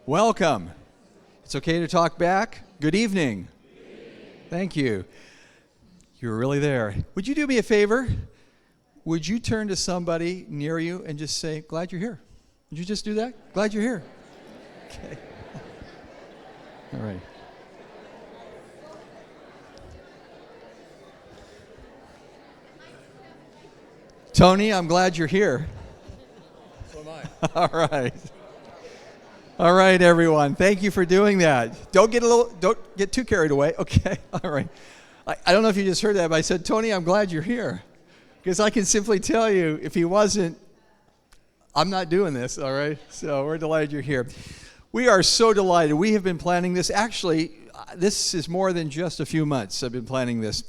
Welcome. It's okay to talk back. Good evening. Thank you. You're really there. Would you do me a favor? Would you turn to somebody near you and just say, "Glad you're here"? Would you just do that? Glad you're here. Okay. All right. Tony, I'm glad you're here. So am I. All right. All right, everyone. Thank you for doing that. Don't get too carried away. Okay. All right. I don't know if you just heard that, but I said, "Tony, I'm glad you're here." Because I can simply tell you, if he wasn't, I'm not doing this, all right? So we're delighted you're here. We are so delighted. We have been planning this. Actually, this is more than just a few months I've been planning this.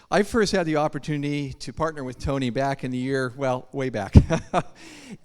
I first had the opportunity to partner with Tony back in the year, well, way back.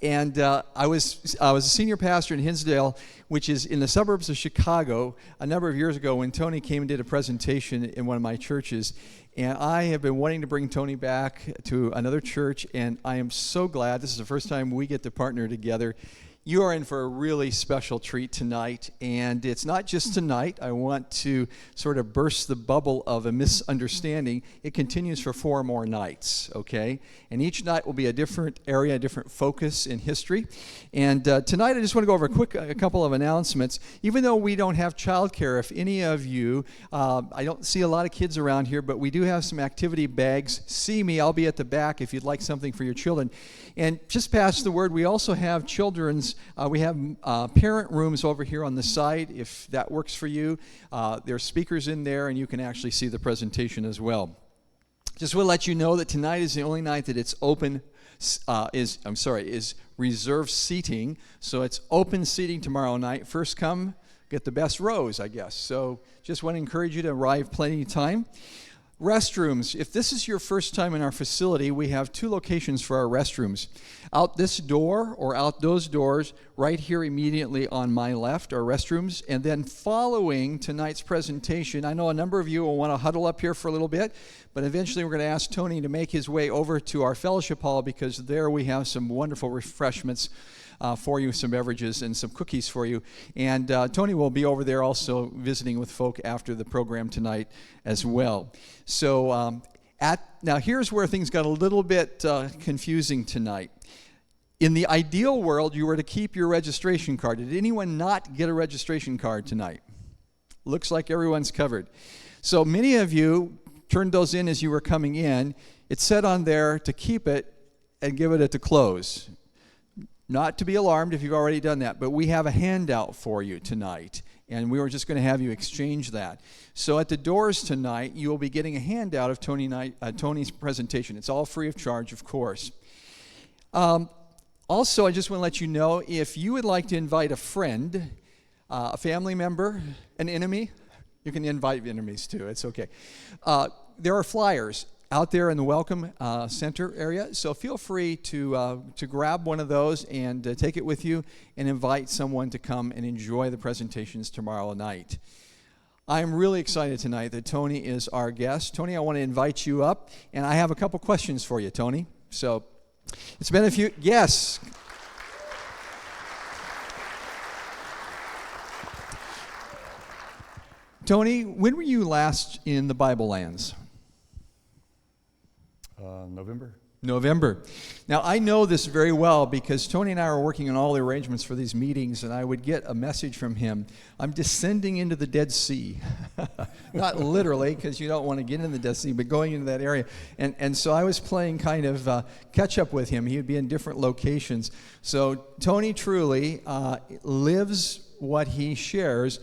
And I was a senior pastor in Hinsdale, which is in the suburbs of Chicago, a number of years ago when Tony came and did a presentation in one of my churches. And I have been wanting to bring Tony back to another church, and I am so glad. This is the first time we get to partner together. You are in for a really special treat tonight, and it's not just tonight. I want to sort of burst the bubble of a misunderstanding. It continues for 4 more nights, okay? And each night will be a different area, a different focus in history. And tonight I just want to go over a couple of announcements. Even though we don't have childcare, if any of you, I don't see a lot of kids around here, but we do have some activity bags. See me, I'll be at the back if you'd like something for your children. And just pass the word, we also have children's, we have parent rooms over here on the side, if that works for you. There's speakers in there, and you can actually see the presentation as well. Just want to let you know that tonight is the only night that it's open, is reserved seating. So it's open seating tomorrow night. First come, get the best rows, I guess. So just want to encourage you to arrive plenty of time. Restrooms. If this is your first time in our facility, we have 2 locations for our restrooms. Out this door or out those doors, right here immediately on my left are restrooms. And then following tonight's presentation, I know a number of you will want to huddle up here for a little bit, but eventually we're going to ask Tony to make his way over to our fellowship hall because there we have some wonderful refreshments for you, some beverages and some cookies for you. And Tony will be over there also visiting with folk after the program tonight as well. So now here's where things got a little bit confusing tonight. In the ideal world, you were to keep your registration card. Did anyone not get a registration card tonight? Looks like everyone's covered. So many of you turned those in as you were coming in. It said on there to keep it and give it at the close. Not to be alarmed if you've already done that, but we have a handout for you tonight, and we were just going to have you exchange that. So at the doors tonight, you will be getting a handout of Tony's presentation. It's all free of charge, of course. Also, I just want to let you know, if you would like to invite a friend, a family member, an enemy, you can invite enemies too. It's okay. There are flyers out there in the Welcome Center area, so feel free to grab one of those and take it with you and invite someone to come and enjoy the presentations tomorrow night. I'm really excited tonight that Tony is our guest. Tony, I want to invite you up, and I have a couple questions for you, Tony. So it's been a few, yes. Tony, when were you last in the Bible lands? November. Now, I know this very well because Tony and I are working on all the arrangements for these meetings, and I would get a message from him. I'm descending into the Dead Sea. Not literally, because you don't want to get in the Dead Sea, but going into that area. And so I was playing kind of catch up with him. He would be in different locations. So Tony truly lives what he shares.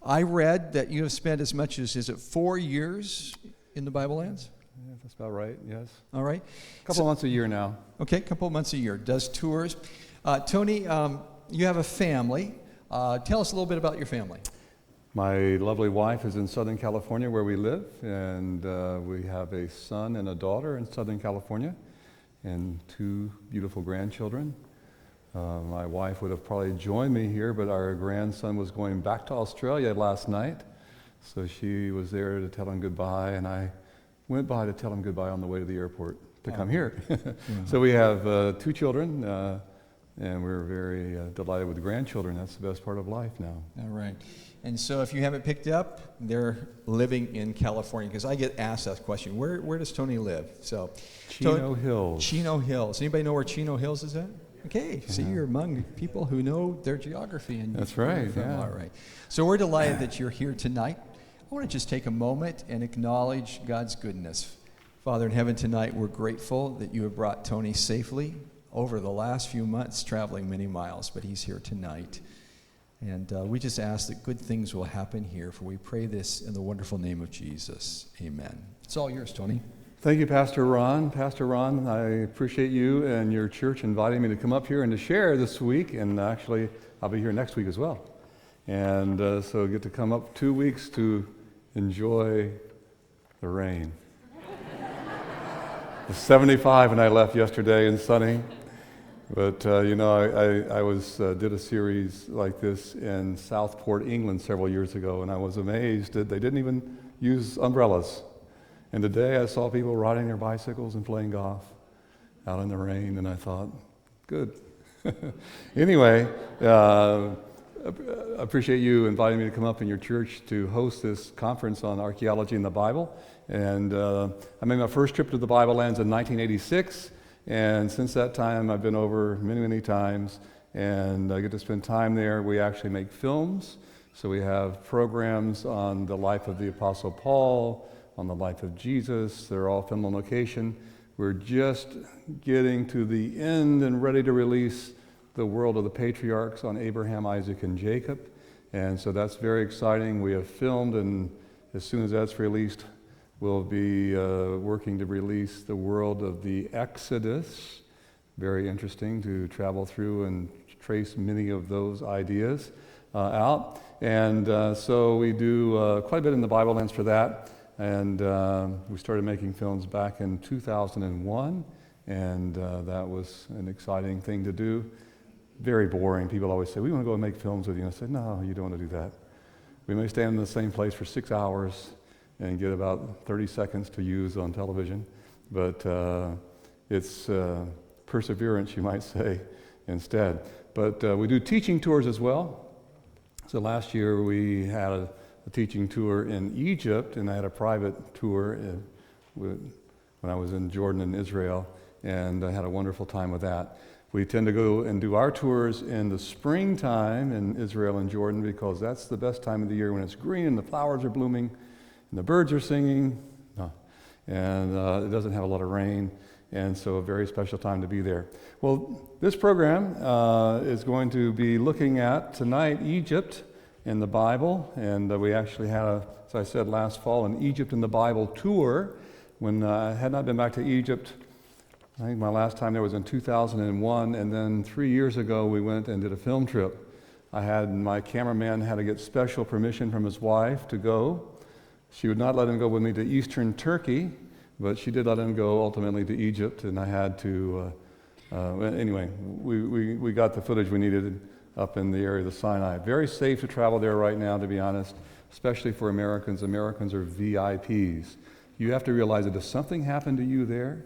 I read that you have spent as much as, is it 4 years in the Bible lands? Yeah, that's about right, yes. All right. A couple months a year now. Okay, a couple months a year. Does tours. Tony, you have a family. Tell us a little bit about your family. My lovely wife is in Southern California where we live, and we have a son and a daughter in Southern California and 2 beautiful grandchildren. My wife would have probably joined me here, but our grandson was going back to Australia last night, so she was there to tell him goodbye, and I went by to tell him goodbye on the way to the airport to come here. So we have 2 children, and we're very delighted with the grandchildren. That's the best part of life now. All right. And so if you haven't picked up, they're living in California, because I get asked that question, where does Tony live? So Chino Hills. Chino Hills. Anybody know where Chino Hills is at? Okay, see, you're among people who know their geography. And That's right, yeah. All right. So we're delighted that you're here tonight. I want to just take a moment and acknowledge God's goodness. Father in heaven, tonight we're grateful that you have brought Tony safely over the last few months, traveling many miles, but he's here tonight. And we just ask that good things will happen here, for we pray this in the wonderful name of Jesus. Amen. It's all yours, Tony. Thank you, Pastor Ron. Pastor Ron, I appreciate you and your church inviting me to come up here and to share this week, and actually I'll be here next week as well. And so I get to come up 2 weeks to enjoy the rain. It was 75 when I left yesterday and sunny. But, I did a series like this in Southport, England several years ago, and I was amazed that they didn't even use umbrellas. And today I saw people riding their bicycles and playing golf out in the rain, and I thought, good. Anyway, I appreciate you inviting me to come up in your church to host this conference on archaeology in the Bible. And I made my first trip to the Bible lands in 1986. And since that time, I've been over many, many times, and I get to spend time there. We actually make films, so we have programs on the life of the Apostle Paul, on the life of Jesus. They're all filmed on location. We're just getting to the end and ready to release the world of the patriarchs on Abraham, Isaac, and Jacob, and so that's very exciting. We have filmed, and as soon as that's released, we'll be working to release the world of the Exodus. Very interesting to travel through and trace many of those ideas out. And so we do quite a bit in the Bible lands for that. And we started making films back in 2001. And that was an exciting thing to do. Very boring. People always say, we want to go and make films with you. And I said, no, you don't want to do that. We may stand in the same place for 6 hours and get about 30 seconds to use on television. But it's perseverance, you might say, instead. But we do teaching tours as well. So last year we had a teaching tour in Egypt, and I had a private tour when I was in Jordan and Israel, and I had a wonderful time with that. We tend to go and do our tours in the springtime in Israel and Jordan, because that's the best time of the year when it's green and the flowers are blooming and the birds are singing, and it doesn't have a lot of rain, and so a very special time to be there. Well, this program is going to be looking at tonight Egypt in the Bible, and we actually had, as I said last fall, an Egypt in the Bible tour. When I had not been back to Egypt, I think my last time there was in 2001, and then 3 years ago we went and did a film trip. My cameraman had to get special permission from his wife to go. She would not let him go with me to eastern Turkey, but she did let him go ultimately to Egypt, and I had to, anyway, we got the footage we needed up in the area of the Sinai. Very safe to travel there right now, to be honest, especially for Americans. Americans are VIPs. You have to realize that if something happened to you there,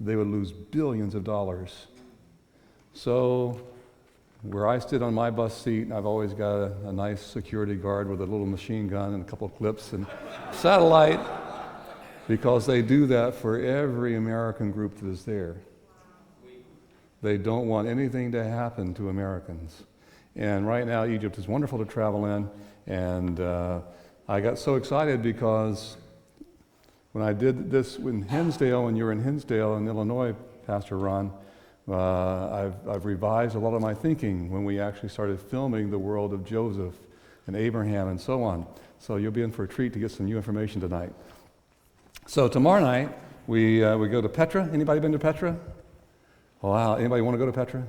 they would lose billions of dollars. So where I sit on my bus seat, I've always got a nice security guard with a little machine gun and a couple of clips and satellite, because they do that for every American group that is there. They don't want anything to happen to Americans. And right now, Egypt is wonderful to travel in, and I got so excited because when I did this in Hinsdale, when you were in Hinsdale in Illinois, Pastor Ron, I've revised a lot of my thinking when we actually started filming the world of Joseph and Abraham and so on. So you'll be in for a treat to get some new information tonight. So tomorrow night, we go to Petra. Anybody been to Petra? Oh, wow, anybody want to go to Petra?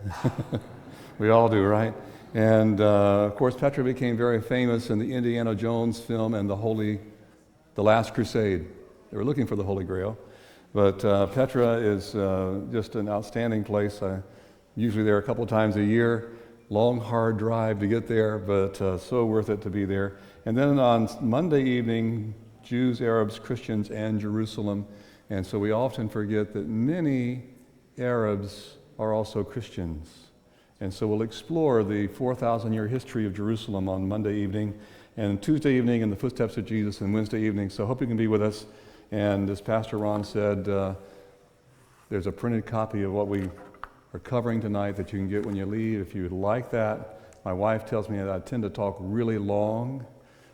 We all do, right? And of course, Petra became very famous in the Indiana Jones film and the Last Crusade. They were looking for the Holy Grail. But Petra is just an outstanding place. I'm usually there a couple of times a year. Long, hard drive to get there, but so worth it to be there. And then on Monday evening, Jews, Arabs, Christians, and Jerusalem. And so we often forget that many Arabs are also Christians. And so we'll explore the 4,000-year history of Jerusalem on Monday evening, and Tuesday evening in the footsteps of Jesus, and Wednesday evening. So I hope you can be with us. And as Pastor Ron said, there's a printed copy of what we are covering tonight that you can get when you leave if you would like that. My wife tells me that I tend to talk really long,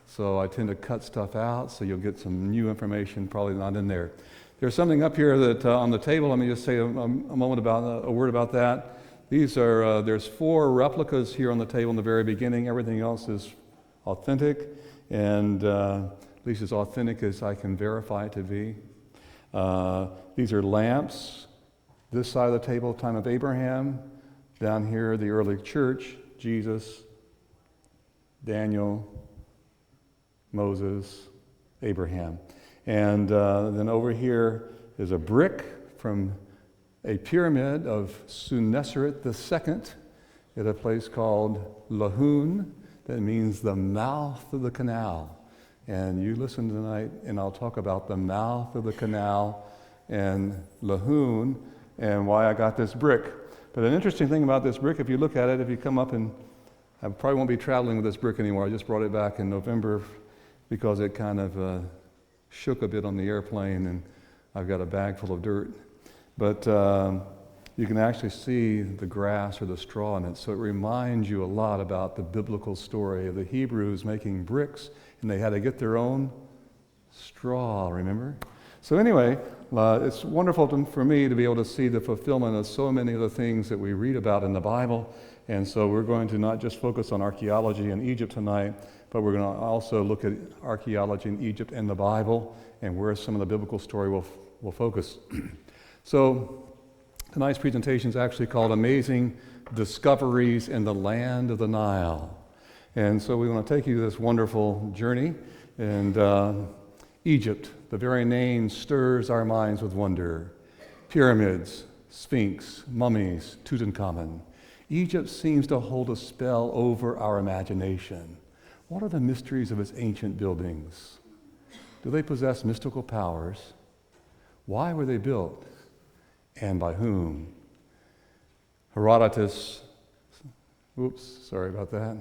so I tend to cut stuff out, so you'll get some new information probably not in there. There's something up here that on the table. Let me just say a moment about a word about that. These are there's 4 replicas here on the table in the very beginning. Everything else is authentic, and at least as authentic as I can verify it to be. These are lamps. This side of the table, time of Abraham. Down here, the early church, Jesus, Daniel, Moses, Abraham. And then over here is a brick from a pyramid of Senuseret II at a place called Lahun. That means the mouth of the canal. And you listen tonight, and I'll talk about the mouth of the canal and Lahun and why I got this brick. But an interesting thing about this brick, if you look at it, if you come up, and I probably won't be traveling with this brick anymore. I just brought it back in November because it kind of shook a bit on the airplane, and I've got a bag full of dirt. But you can actually see the grass or the straw in it, so it reminds you a lot about the biblical story of the Hebrews making bricks, and they had to get their own straw, remember? So anyway, it's wonderful for me to be able to see the fulfillment of so many of the things that we read about in the Bible. And so we're going to not just focus on archaeology in Egypt tonight, but we're going to also look at archaeology in Egypt and the Bible and where some of the biblical story will focus. So tonight's presentation is actually called Amazing Discoveries in the Land of the Nile. And so we want to take you this wonderful journey. And Egypt, the very name stirs our minds with wonder. Pyramids, Sphinx, mummies, Tutankhamun. Egypt seems to hold a spell over our imagination. What are the mysteries of its ancient buildings? Do they possess mystical powers? Why were they built? And by whom? Herodotus, oops, sorry about that.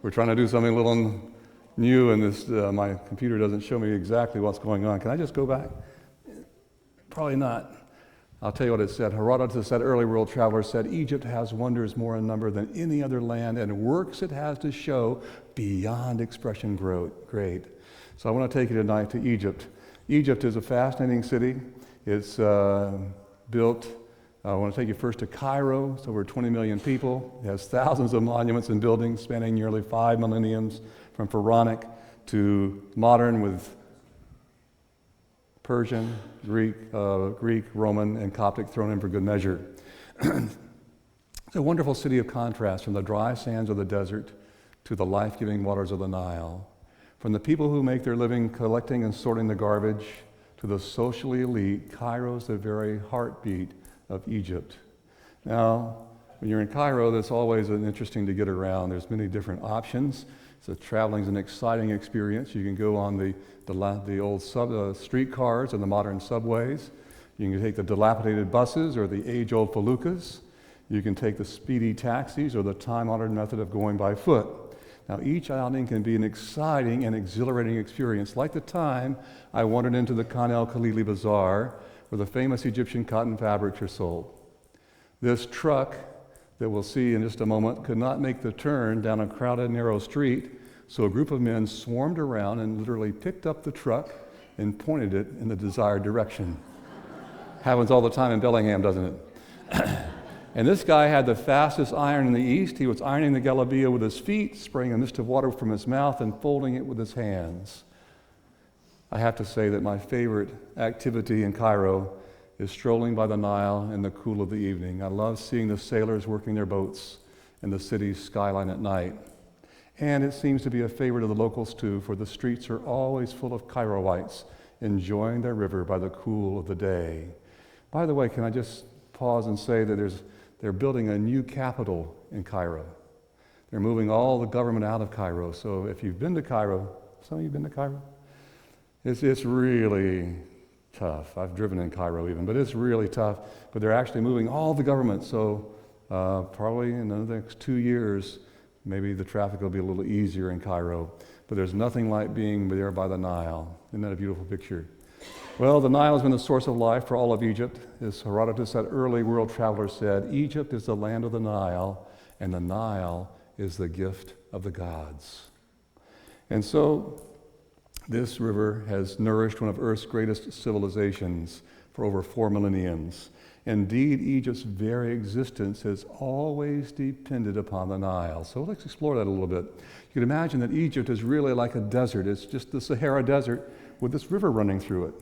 We're trying to do something a little new, and this my computer doesn't show me exactly what's going on. Can I just go back? Probably not. I'll tell you what it said. Herodotus, that early world traveler, said, Egypt has wonders more in number than any other land, and works it has to show beyond expression great. So I want to take you tonight to Egypt. Egypt is a fascinating city. It's built, I want to take you first to Cairo. It's over 20 million people. It has thousands of monuments and buildings spanning nearly 5 millenniums, from Pharaonic to modern, with Persian, Greek, Roman, and Coptic thrown in for good measure. It's a wonderful city of contrast, from the dry sands of the desert to the life-giving waters of the Nile. From the people who make their living collecting and sorting the garbage to the socially elite, Cairo's the very heartbeat of Egypt. Now, when you're in Cairo, that's always interesting to get around. There's many different options. So traveling is an exciting experience. You can go on the old streetcars and the modern subways. You can take the dilapidated buses or the age-old feluccas. You can take the speedy taxis or the time-honored method of going by foot. Now, each outing can be an exciting and exhilarating experience, like the time I wandered into the Khan el-Khalili Bazaar, where the famous Egyptian cotton fabrics are sold. This truck that we'll see in just a moment could not make the turn down a crowded, narrow street, so a group of men swarmed around and literally picked up the truck and pointed it in the desired direction. Happens all the time in Bellingham, doesn't it? And this guy had the fastest iron in the East. He was ironing the galabeah with his feet, spraying a mist of water from his mouth, and folding it with his hands. I have to say that my favorite activity in Cairo is strolling by the Nile in the cool of the evening. I love seeing the sailors working their boats in the city's skyline at night. And it seems to be a favorite of the locals too, for the streets are always full of Cairoites enjoying their river by the cool of the day. By the way, can I just pause and say that they're building a new capital in Cairo. They're moving all the government out of Cairo. So if you've been to Cairo, some of you been to Cairo? It's really tough. I've driven in Cairo even, but it's really tough. But they're actually moving all the government, so Probably in the next 2 years, maybe the traffic will be a little easier in Cairo. But there's nothing like being there by the Nile. Isn't that a beautiful picture? Well, the Nile has been the source of life for all of Egypt. As Herodotus, that early world traveler, said, Egypt is the land of the Nile, and the Nile is the gift of the gods. And so this river has nourished one of Earth's greatest civilizations for over 4 millenniums. Indeed, Egypt's very existence has always depended upon the Nile. So let's explore that a little bit. You can imagine that Egypt is really like a desert. It's just the Sahara Desert with this river running through it.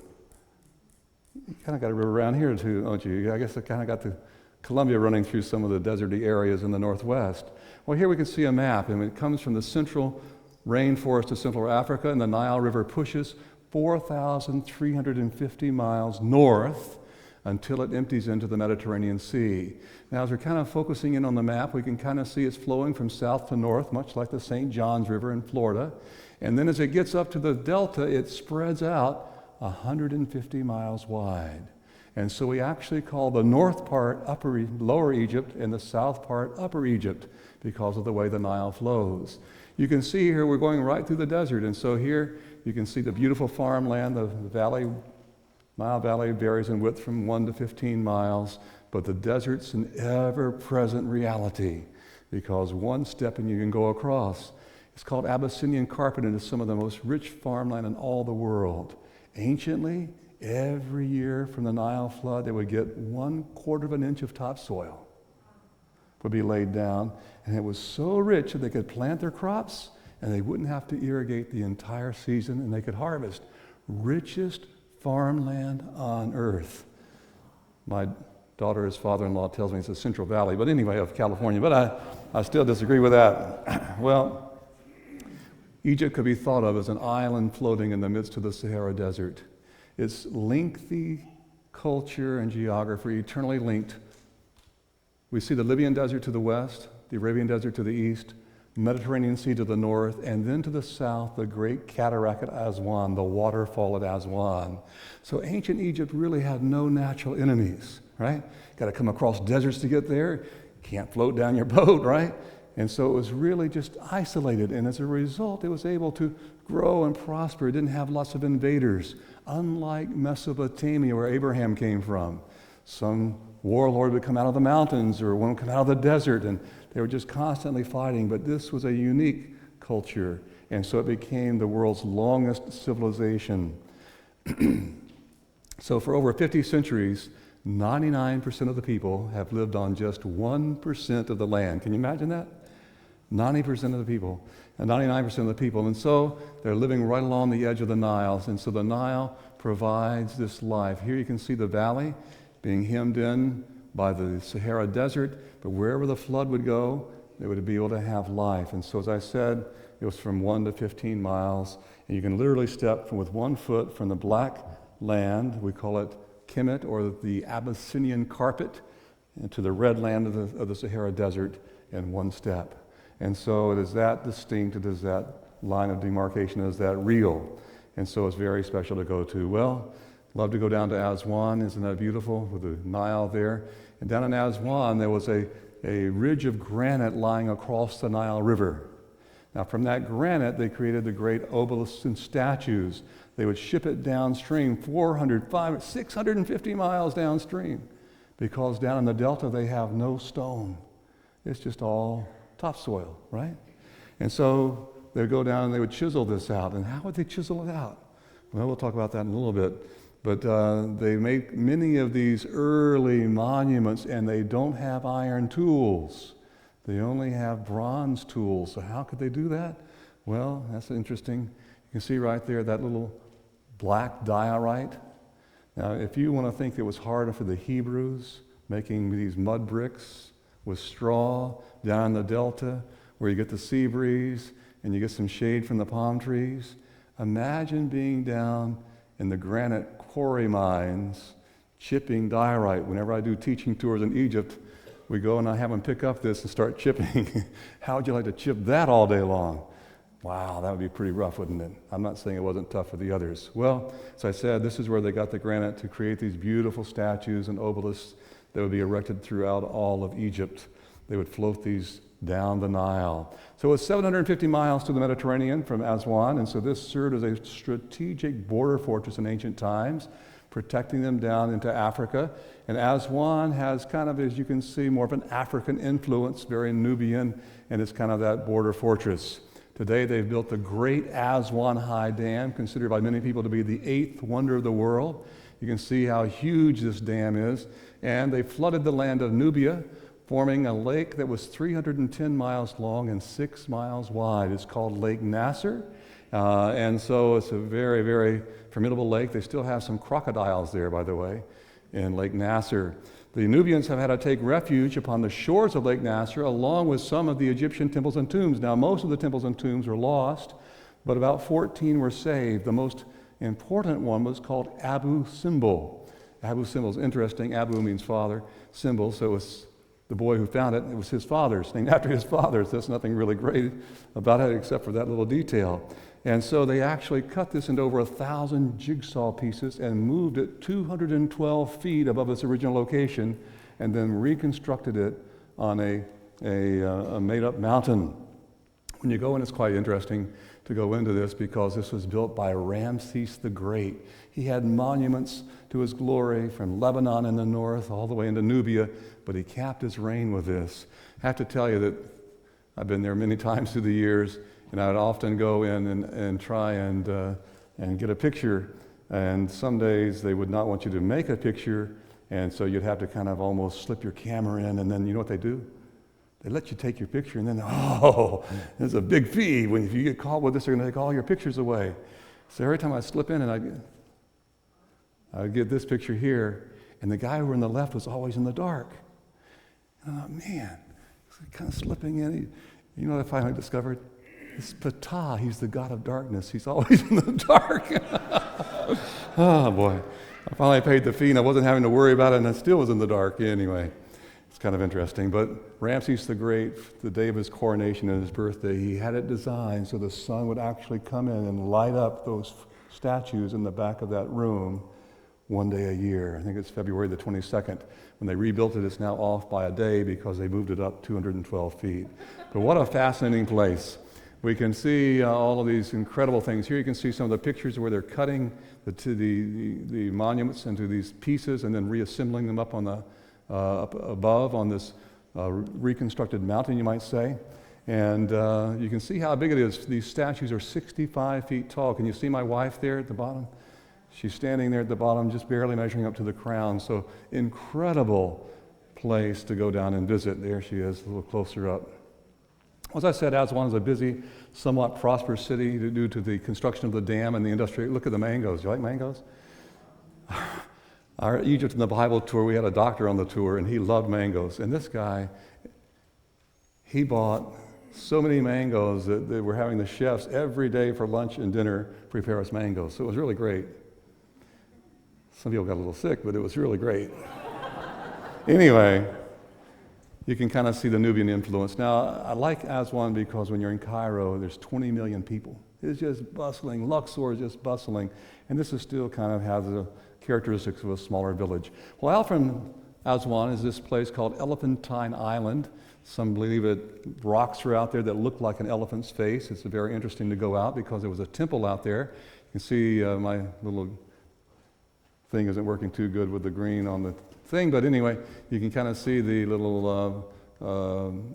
You kind of got a river around here too, don't you? I guess I kind of got the Columbia running through some of the deserty areas in the northwest. Well, here we can see a map, and it comes from the central rainforest of Central Africa, and the Nile River pushes 4,350 miles north until it empties into the Mediterranean Sea. Now, as we're kind of focusing in on the map, we can kind of see it's flowing from south to north, much like the St. Johns River in Florida. And then as it gets up to the delta, it spreads out 150 miles wide. And so we actually call the north part Lower Egypt and the south part Upper Egypt because of the way the Nile flows. You can see here we're going right through the desert, and so here you can see the beautiful farmland. The valley, Nile Valley, varies in width from 1 to 15 miles, but the desert's an ever-present reality because one step and you can go across. It's called Abyssinian carpet, and it's some of the most rich farmland in all the world. Anciently, every year from the Nile flood, they would get 1/4 of an inch of topsoil would be laid down, and it was so rich that they could plant their crops and they wouldn't have to irrigate the entire season, and they could harvest. Richest farmland on earth. My daughter's father-in-law tells me it's the Central Valley, but anyway, of California, but I still disagree with that. Well, Egypt could be thought of as an island floating in the midst of the Sahara Desert. Its lengthy culture and geography eternally linked. We see the Libyan Desert to the west, the Arabian Desert to the east, Mediterranean Sea to the north, and then to the south, the great cataract at Aswan, the waterfall at Aswan. So ancient Egypt really had no natural enemies, right? Got to come across deserts to get there. Can't float down your boat, right? And so it was really just isolated, and as a result, it was able to grow and prosper. It didn't have lots of invaders, unlike Mesopotamia, where Abraham came from. Some warlord would come out of the mountains, or one would come out of the desert, and they were just constantly fighting. But this was a unique culture, and so it became the world's longest civilization. So for over 50 centuries, 99% of the people have lived on just 1% of the land. Can you imagine that? 90% of the people, and 99% of the people. And so they're living right along the edge of the Nile. And so the Nile provides this life. Here you can see the valley being hemmed in by the Sahara Desert, but wherever the flood would go, they would be able to have life. And so as I said, it was from 1 to 15 miles, and you can literally step with 1 foot from the black land, we call it Kemet, or the Abyssinian carpet, into the red land of the Sahara Desert in 1 step. And so it is that distinct, it is that line of demarcation, it is that real. And so it's very special to go to. Well, love to go down to Aswan. Isn't that beautiful with the Nile there? And down in Aswan, there was a ridge of granite lying across the Nile River. Now, from that granite, they created the great obelisks and statues. They would ship it downstream, 400, 500, 650 miles downstream, because down in the delta, they have no stone. It's just all topsoil, right? And so they would go down and they would chisel this out. And how would they chisel it out? Well, we'll talk about that in a little bit. But they make many of these early monuments, and they don't have iron tools. They only have bronze tools. So how could they do that? Well, that's interesting. You can see right there that little black diorite. Now, if you want to think it was harder for the Hebrews making these mud bricks with straw down in the delta where you get the sea breeze and you get some shade from the palm trees, imagine being down in the granite quarry mines chipping diorite. Whenever I do teaching tours in Egypt, we go and I have them pick up this and start chipping. How would you like to chip that all day long? Wow, that would be pretty rough, wouldn't it? I'm not saying it wasn't tough for the others. Well, as I said, this is where they got the granite to create these beautiful statues and obelisks that would be erected throughout all of Egypt. they would float these down the Nile. So it's 750 miles to the Mediterranean from Aswan, and so this served as a strategic border fortress in ancient times, protecting them down into Africa. And Aswan has kind of, as you can see, more of an African influence, very Nubian, and it's kind of that border fortress. Today they've built the Great Aswan High Dam, considered by many people to be the 8th wonder of the world. You can see how huge this dam is. And they flooded the land of Nubia, forming a lake that was 310 miles long and 6 miles wide. It's called Lake Nasser. And so it's a very, very formidable lake. They still have some crocodiles there, by the way, in Lake Nasser. The Nubians have had to take refuge upon the shores of Lake Nasser, along with some of the Egyptian temples and tombs. Now, most of the temples and tombs were lost, but about 14 were saved. The most important one was called Abu Simbel. Abu Simbel is interesting. Abu means father, Simbel, so it was the boy who found it. It was his father's, named after his father's. There's nothing really great about it except for that little detail. And so they actually cut this into over 1,000 jigsaw pieces and moved it 212 feet above its original location, and then reconstructed it on a made-up mountain. When you go in, it's quite interesting to go into this because this was built by Ramses the Great. He had monuments to his glory from Lebanon in the north all the way into Nubia, but he capped his reign with this. I have to tell you that I've been there many times through the years, and I would often go in and try and get a picture. And some days they would not want you to make a picture, and so you'd have to kind of almost slip your camera in, and then you know what they do? They let you take your picture, and then, oh, there's a big fee. If you get caught with this, they're going to take all your pictures away. So every time I slip in, and I'd get this picture here, and the guy over on the left was always in the dark. And I thought, man, he's kind of slipping in. You know what I finally discovered? It's Ptah. He's the god of darkness. He's always in the dark. Oh, boy. I finally paid the fee, and I wasn't having to worry about it, and I still was in the dark anyway. It's kind of interesting. But Ramses the Great, the day of his coronation and his birthday, he had it designed so the sun would actually come in and light up those statues in the back of that room one day a year. I think it's February the 22nd. When they rebuilt it, it's now off by a day because they moved it up 212 feet. But what a fascinating place. We can see all of these incredible things. Here you can see some of the pictures where they're cutting the monuments into these pieces and then reassembling them up on the up above on this reconstructed mountain, you might say. And you can see how big it is. These statues are 65 feet tall. Can you see my wife there at the bottom? She's standing there at the bottom, just barely measuring up to the crown. So incredible place to go down and visit. There she is, a little closer up. As I said, Aswan is a busy, somewhat prosperous city due to the construction of the dam and the industry. Look at the mangoes. You like mangoes? Our Egypt in the Bible tour, we had a doctor on the tour, and he loved mangoes. And this guy, he bought so many mangoes that they were having the chefs every day for lunch and dinner prepare us mangoes. So it was really great. Some people got a little sick, but it was really great. Anyway, you can kind of see the Nubian influence. Now, I like Aswan because when you're in Cairo, there's 20 million people. It's just bustling. Luxor is just bustling. And this is still kind of has the characteristics of a smaller village. Well, out from Aswan is this place called Elephantine Island. Some believe that rocks are out there that look like an elephant's face. It's very interesting to go out because there was a temple out there. You can see my little thing isn't working too good with the green on the thing, but anyway, you can kind of see the little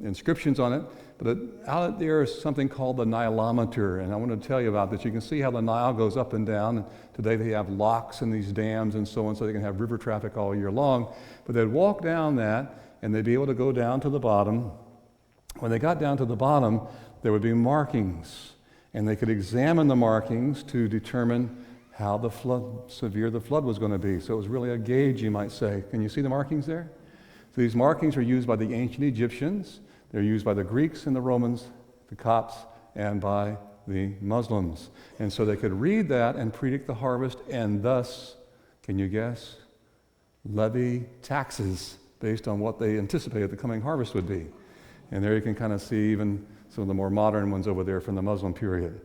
inscriptions on it. But out there is something called the Nilometer, and I want to tell you about this. You can see how the Nile goes up and down. And today they have locks in these dams and so on, so they can have river traffic all year long. But they'd walk down that, and they'd be able to go down to the bottom. When they got down to the bottom, there would be markings, and they could examine the markings to determine how severe the flood was going to be. So it was really a gauge, you might say. Can you see the markings there? So these markings are used by the ancient Egyptians. They're used by the Greeks and the Romans, the Copts, and by the Muslims. And so they could read that and predict the harvest and thus, can you guess, levy taxes based on what they anticipated the coming harvest would be. And there you can kind of see even some of the more modern ones over there from the Muslim period.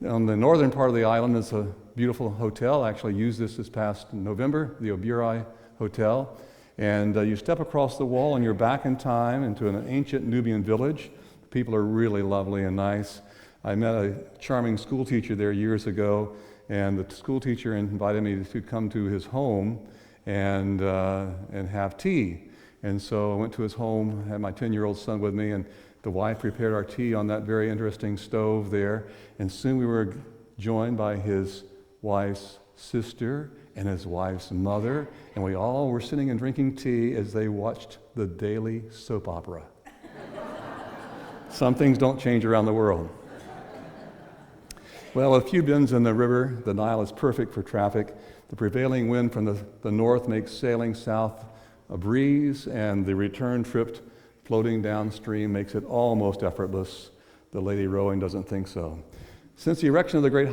On the northern part of the island is a beautiful hotel. I actually used this past November, the Oberoi Hotel. And you step across the wall and you're back in time into an ancient Nubian village. People are really lovely and nice. I met a charming school teacher there years ago, and the school teacher invited me to come to his home and have tea. And so I went to his home, had my 10-year-old son with me, and the wife prepared our tea on that very interesting stove there. And soon we were joined by his wife's sister and his wife's mother, and we all were sitting and drinking tea as they watched the daily soap opera. Some things don't change around the world. Well, with few bends in the river, the Nile is perfect for traffic. The prevailing wind from the north makes sailing south a breeze, and the return trip floating downstream makes it almost effortless. The lady rowing doesn't think so. Since the erection of the great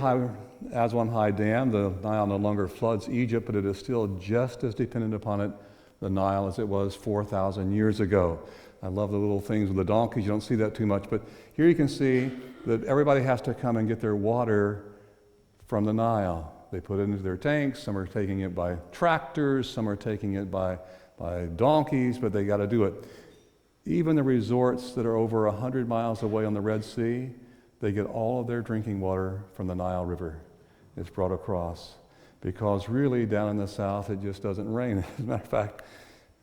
Aswan High Dam, the Nile no longer floods Egypt, but it is still just as dependent upon it, the Nile, as it was 4,000 years ago. I love the little things with the donkeys. You don't see that too much, but here you can see that everybody has to come and get their water from the Nile. They put it into their tanks. Some are taking it by tractors. Some are taking it by donkeys, but they got to do it. Even the resorts that are over 100 miles away on the Red Sea, they get all of their drinking water from the Nile River. It's brought across. Because really down in the south, it just doesn't rain. As a matter of fact,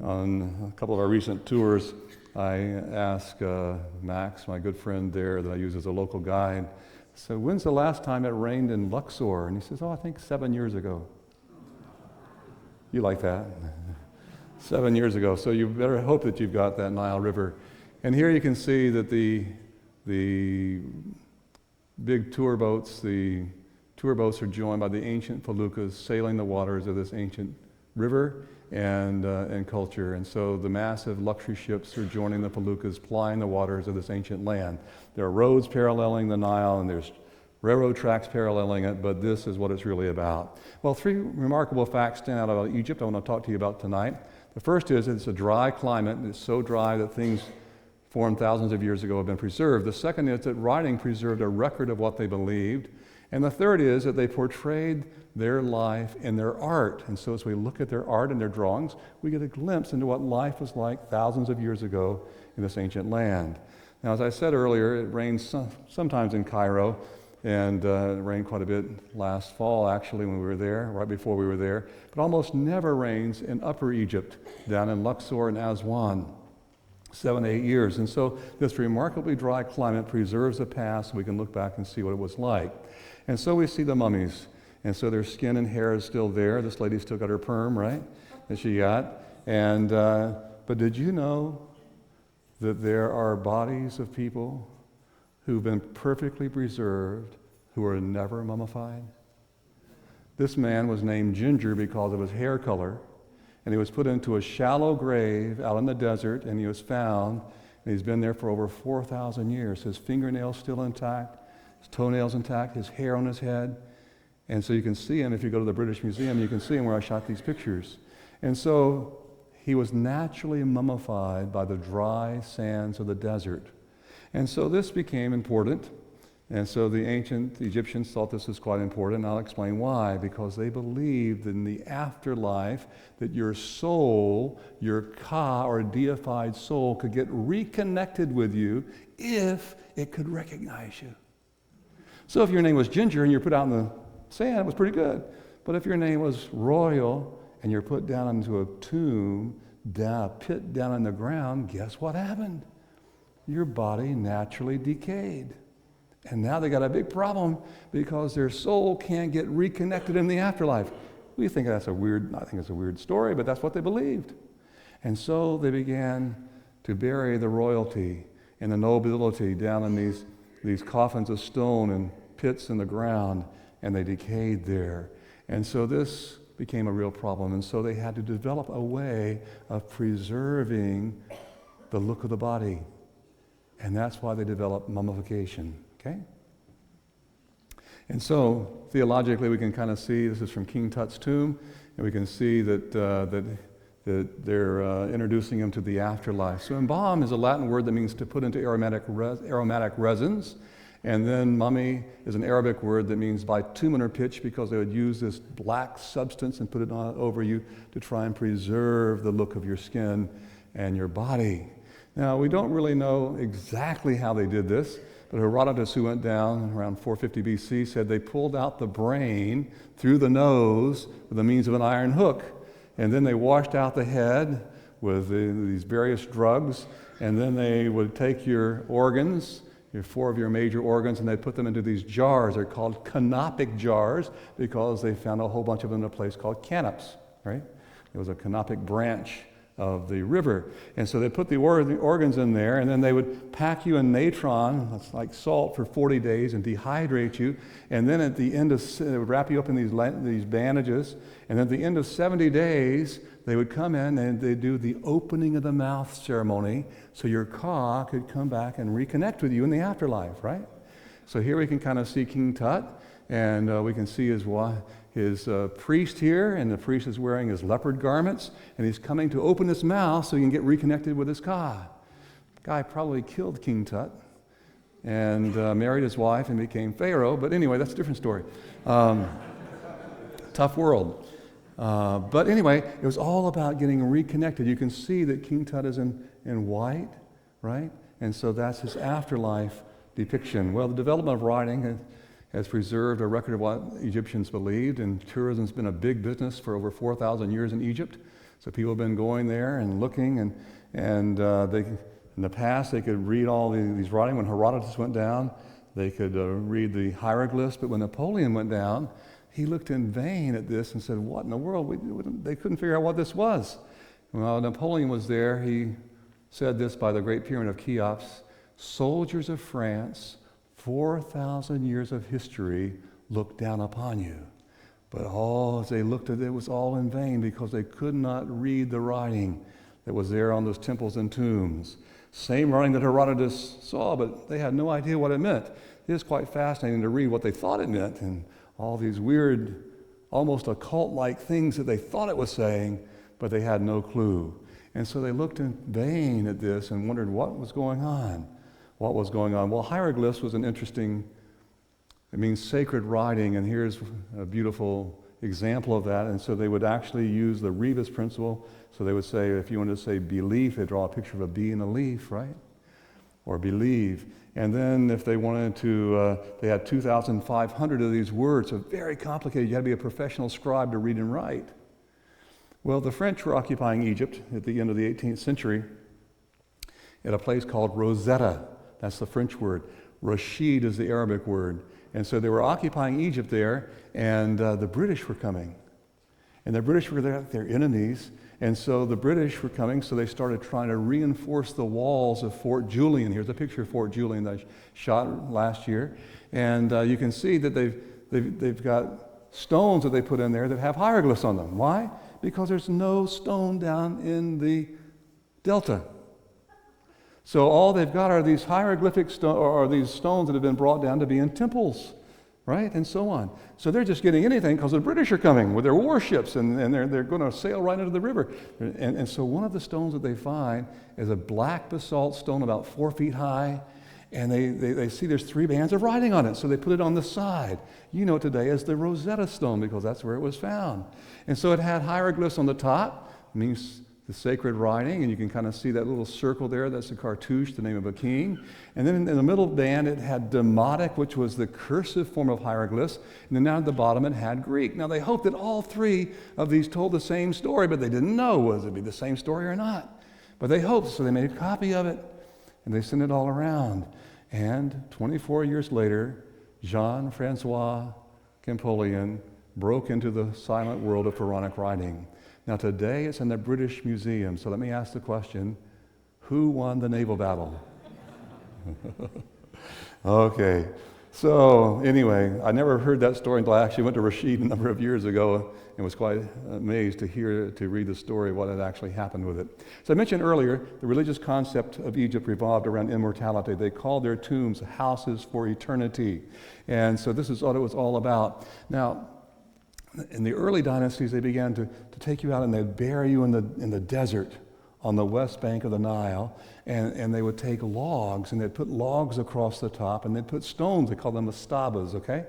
on a couple of our recent tours, I asked Max, my good friend there that I use as a local guide, so when's the last time it rained in Luxor? And he says, I think 7 years ago. You like that? 7 years ago. So you better hope that you've got that Nile River. And here you can see that the big tour boats are joined by the ancient feluccas sailing the waters of this ancient river and culture. And so the massive luxury ships are joining the feluccas, plying the waters of this ancient land. There are roads paralleling the Nile, and there's railroad tracks paralleling it, but this is what it's really about. Well, 3 remarkable facts stand out about Egypt I want to talk to you about tonight. The first is it's a dry climate. It's so dry that things formed thousands of years ago have been preserved. The second is that writing preserved a record of what they believed. And the third is that they portrayed their life in their art. And so as we look at their art and their drawings, we get a glimpse into what life was like thousands of years ago in this ancient land. Now, as I said earlier, it rains sometimes in Cairo, and it rained quite a bit last fall, actually, when we were there, right before we were there. But almost never rains in Upper Egypt, down in Luxor and Aswan. 7 to 8 years. And so this remarkably dry climate preserves the past so we can look back and see what it was like. And so we see the mummies. And so their skin and hair is still there. This lady still got her perm, right, that she got. And but did you know that there are bodies of people who've been perfectly preserved who are never mummified? This man was named Ginger because of his hair color. And he was put into a shallow grave out in the desert, and he was found, and he's been there for over 4,000 years. His fingernails still intact, his toenails intact, his hair on his head. And so you can see him, if you go to the British Museum, you can see him where I shot these pictures. And so he was naturally mummified by the dry sands of the desert. And so this became important. And so the ancient Egyptians thought this was quite important, and I'll explain why. Because they believed in the afterlife that your soul, your ka, or deified soul, could get reconnected with you if it could recognize you. So if your name was Ginger and you're put out in the sand, it was pretty good. But if your name was Royal and you're put down into a tomb, down a pit down in the ground, guess what happened? Your body naturally decayed. And now they got a big problem because their soul can't get reconnected in the afterlife. We think that's I think it's a weird story, but that's what they believed. And so they began to bury the royalty and the nobility down in these coffins of stone and pits in the ground, and they decayed there. And so this became a real problem. And so they had to develop a way of preserving the look of the body. And that's why they developed mummification. Okay? And so, theologically, we can kind of see, this is from King Tut's tomb, and we can see that they're introducing him to the afterlife. So embalm is a Latin word that means to put into aromatic resins, And then mummy is an Arabic word that means bitumen or pitch, because they would use this black substance and put it over you to try and preserve the look of your skin and your body. Now, we don't really know exactly how they did this, but Herodotus, who went down around 450 BC, said they pulled out the brain through the nose with the means of an iron hook, and then they washed out the head with these various drugs, and then they would take your organs, four of your major organs, and they'd put them into these jars. They're called canopic jars because they found a whole bunch of them in a place called Canops, right? It was a canopic branch of the river. And so they put the organs in there, and then they would pack you in natron, that's like salt, for 40 days and dehydrate you. And then at the end of, they would wrap you up in these bandages. And at the end of 70 days, they would come in and they'd do the opening of the mouth ceremony so your ka could come back and reconnect with you in the afterlife, right? So here we can kind of see King Tut, and we can see his priest here, and the priest is wearing his leopard garments, and he's coming to open his mouth so he can get reconnected with his ka. Guy probably killed King Tut and married his wife and became Pharaoh, but anyway, that's a different story. Tough world. But anyway, it was all about getting reconnected. You can see that King Tut is in white, right? And so that's his afterlife depiction. Well, the development of writing has preserved a record of what Egyptians believed, and tourism's been a big business for over 4,000 years in Egypt. So people have been going there and looking, and they, in the past, they could read all these writing. When Herodotus went down, they could read the hieroglyphs, but when Napoleon went down, he looked in vain at this and said, what in the world? They couldn't figure out what this was. While Napoleon was there, he said this by the Great Pyramid of Cheops: soldiers of France, 4,000 years of history looked down upon you. But all as they looked at it was all in vain, because they could not read the writing that was there on those temples and tombs. Same writing that Herodotus saw, but they had no idea what it meant. It is quite fascinating to read what they thought it meant, and all these weird, almost occult-like things that they thought it was saying, but they had no clue. And so they looked in vain at this and wondered what was going on. What was going on? Well, hieroglyphs was an interesting, it means sacred writing, and here's a beautiful example of that. And so they would actually use the rebus principle. So they would say, if you wanted to say belief, they'd draw a picture of a bee and a leaf, right? Or believe. And then if they wanted to, they had 2,500 of these words, so very complicated. You had to be a professional scribe to read and write. Well, the French were occupying Egypt at the end of the 18th century at a place called Rosetta. That's the French word. Rashid is the Arabic word. And so they were occupying Egypt there, and the British were coming. And the British were their enemies, and so the British were coming, so they started trying to reinforce the walls of Fort Julian. Here's a picture of Fort Julian that I shot last year. And you can see that they've got stones that they put in there that have hieroglyphs on them. Why? Because there's no stone down in the delta. So all they've got are these hieroglyphic or these stones that have been brought down to be in temples, right? And so on. So they're just getting anything because the British are coming with their warships, and they're going to sail right into the river. And so one of the stones that they find is a black basalt stone about 4 feet high, and they see there's 3 bands of writing on it. So they put it on the side. You know today as the Rosetta Stone because that's where it was found. And so it had hieroglyphs on the top, means the sacred writing, and you can kind of see that little circle there. That's the cartouche, the name of a king. And then in the middle band, it had Demotic, which was the cursive form of hieroglyphs. And then down at the bottom, it had Greek. Now, they hoped that all 3 of these told the same story, but they didn't know whether it be the same story or not. But they hoped, so they made a copy of it, and they sent it all around. And 24 years later, Jean-Francois Champollion broke into the silent world of Pharaonic writing. Now today it's in the British Museum, so let me ask the question, who won the naval battle? Okay, so anyway, I never heard that story until I actually went to Rashid a number of years ago and was quite amazed to read the story of what had actually happened with it. So I mentioned earlier, the religious concept of Egypt revolved around immortality. They called their tombs houses for eternity. And so this is what it was all about. Now, in the early dynasties, they began to take you out and they'd bury you in the desert on the west bank of the Nile, and they would take logs, and they'd put logs across the top, and they'd put stones. They call them mastabas, okay?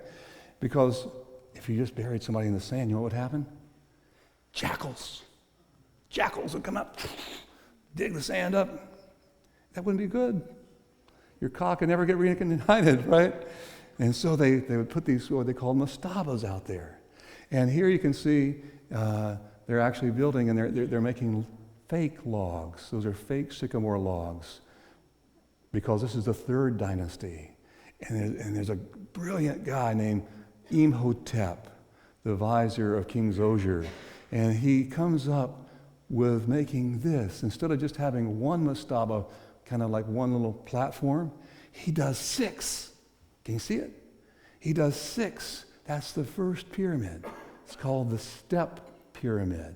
Because if you just buried somebody in the sand, you know what would happen? Jackals would come up, dig the sand up. That wouldn't be good. Your cock could never get reunited, right? And so they would put these, what they call mastabas out there. And here you can see they're actually building, and they're making fake logs. Those are fake sycamore logs, because this is the third dynasty. And there's a brilliant guy named Imhotep, the advisor of King Zoser. And he comes up with making this. Instead of just having one mastaba, kind of like one little platform, he does 6. Can you see it? He does 6. That's the first pyramid. It's called the step pyramid.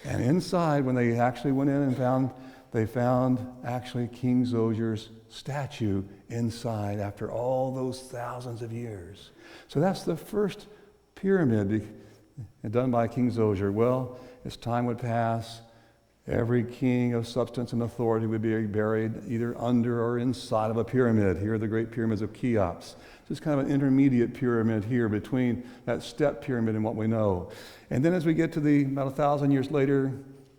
And inside, when they actually went in and they found actually King Zoser's statue inside after all those thousands of years. So that's the first pyramid done by King Zoser. Well, as time would pass, every king of substance and authority would be buried either under or inside of a pyramid. Here are the great pyramids of Cheops. Just kind of an intermediate pyramid here between that step pyramid and what we know. And then as we get to about 1,000 years later,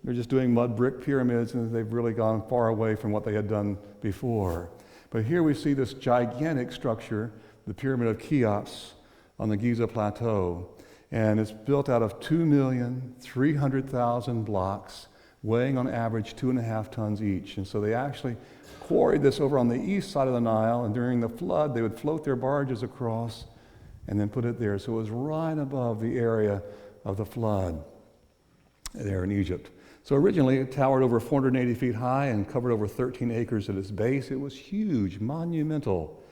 they're just doing mud brick pyramids, and they've really gone far away from what they had done before. But here we see this gigantic structure, the Pyramid of Cheops on the Giza Plateau. And it's built out of 2,300,000 blocks, weighing on average 2.5 tons each. And so they actually quarried this over on the east side of the Nile, and during the flood, they would float their barges across and then put it there. So it was right above the area of the flood there in Egypt. So originally, it towered over 480 feet high and covered over 13 acres at its base. It was huge, monumental.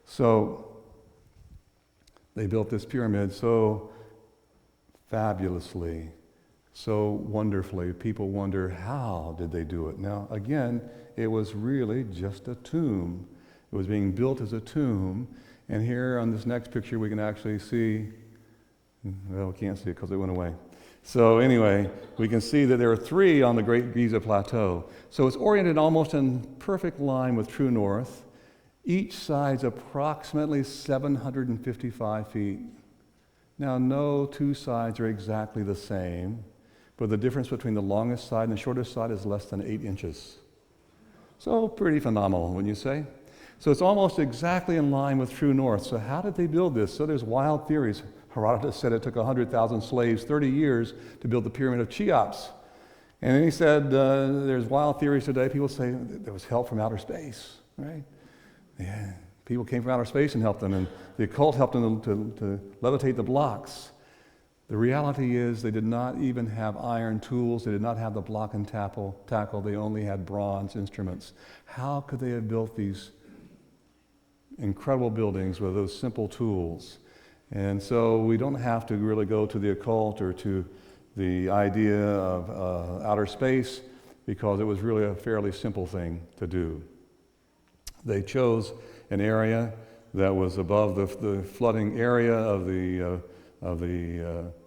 So they built this pyramid so fabulously, so wonderfully. People wonder, how did they do it? Now, again, it was really just a tomb. It was being built as a tomb. And here on this next picture, we can actually see, well, we can't see it because it went away. So anyway, we can see that there are 3 on the Great Giza Plateau. So it's oriented almost in perfect line with true north. Each side's approximately 755 feet. Now, no 2 sides are exactly the same, but the difference between the longest side and the shortest side is less than 8 inches. So pretty phenomenal, wouldn't you say? So it's almost exactly in line with true north. So how did they build this? So there's wild theories. Herodotus said it took 100,000 slaves 30 years to build the Pyramid of Cheops. And then he said there's wild theories today. People say there was help from outer space, right? Yeah, people came from outer space and helped them, and the occult helped them to levitate the blocks. The reality is they did not even have iron tools. They did not have the block and tackle. They only had bronze instruments. How could they have built these incredible buildings with those simple tools? And so we don't have to really go to the occult or to the idea of outer space, because it was really a fairly simple thing to do. They chose an area that was above the flooding area of the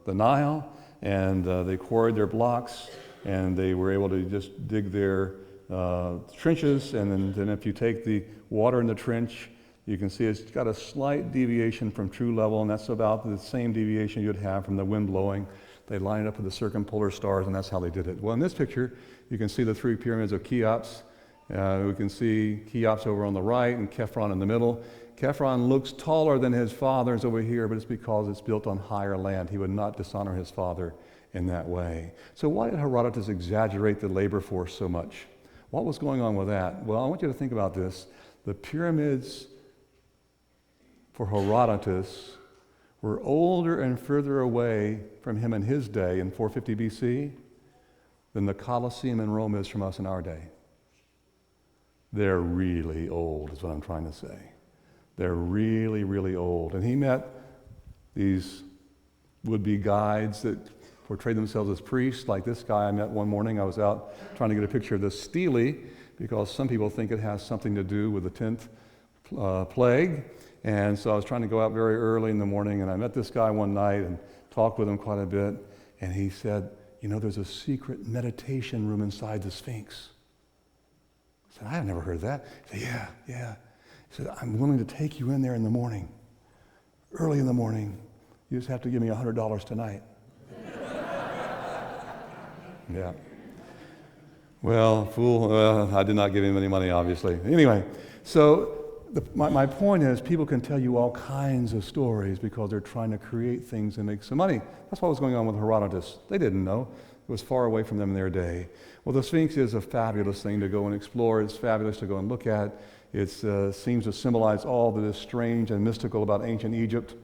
Nile, and they quarried their blocks, and they were able to just dig their trenches, and then if you take the water in the trench, you can see it's got a slight deviation from true level, and that's about the same deviation you'd have from the wind blowing. They line it up with the circumpolar stars, and that's how they did it. Well, in this picture, you can see the 3 pyramids of Cheops. We can see Cheops over on the right and Khephren in the middle. Khephren looks taller than his father's over here, but it's because it's built on higher land. He would not dishonor his father in that way. So why did Herodotus exaggerate the labor force so much? What was going on with that? Well, I want you to think about this. The pyramids for Herodotus were older and further away from him in his day in 450 BC than the Colosseum in Rome is from us in our day. They're really old, is what I'm trying to say. They're really, really old. And he met these would-be guides that portrayed themselves as priests, like this guy I met one morning. I was out trying to get a picture of this stele, because some people think it has something to do with the 10th plague. And so I was trying to go out very early in the morning, and I met this guy one night and talked with him quite a bit. And he said, you know, there's a secret meditation room inside the Sphinx. I said, I've never heard of that. He said, yeah. He said, I'm willing to take you in there in the morning, early in the morning. You just have to give me $100 tonight. Yeah. Well, fool, I did not give him any money, obviously. Anyway, so my point is people can tell you all kinds of stories because they're trying to create things and make some money. That's what was going on with Herodotus. They didn't know. It was far away from them in their day. Well, the Sphinx is a fabulous thing to go and explore. It's fabulous to go and look at. It seems to symbolize all that is strange and mystical about ancient Egypt.